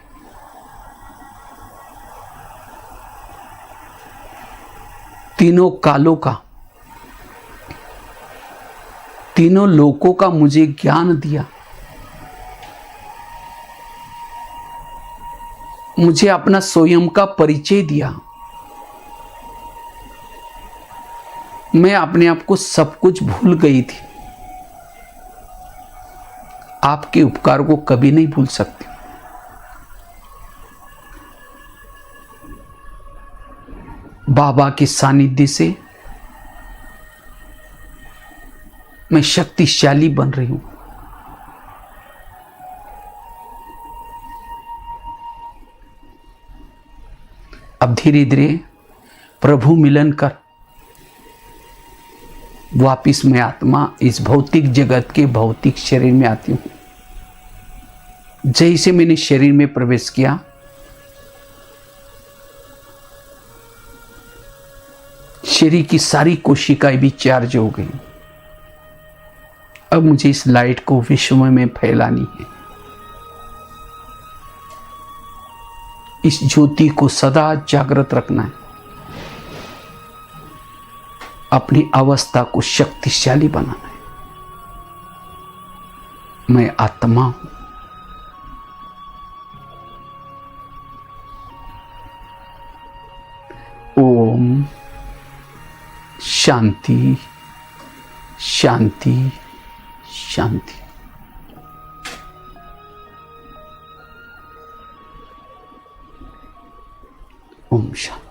S1: तीनों कालों का, तीनों लोकों का मुझे ज्ञान दिया। मुझे अपना स्वयं का परिचय दिया। मैं अपने आप को सब कुछ भूल गई थी। आपके उपकार को कभी नहीं भूल सकती। बाबा के सानिध्य से मैं शक्तिशाली बन रही हूं। अब धीरे धीरे प्रभु मिलन कर वापिस मैं आत्मा इस भौतिक जगत के भौतिक शरीर में आती हूं। जैसे मैंने शरीर में प्रवेश किया, शरीर की सारी कोशिकाएं भी चार्ज हो गई। अब मुझे इस लाइट को विश्व में फैलानी है। इस ज्योति को सदा जागृत रखना है। अपनी अवस्था को शक्तिशाली बनाना है। मैं आत्मा हूं। ओम शांति शांति शांति। ओम शांति।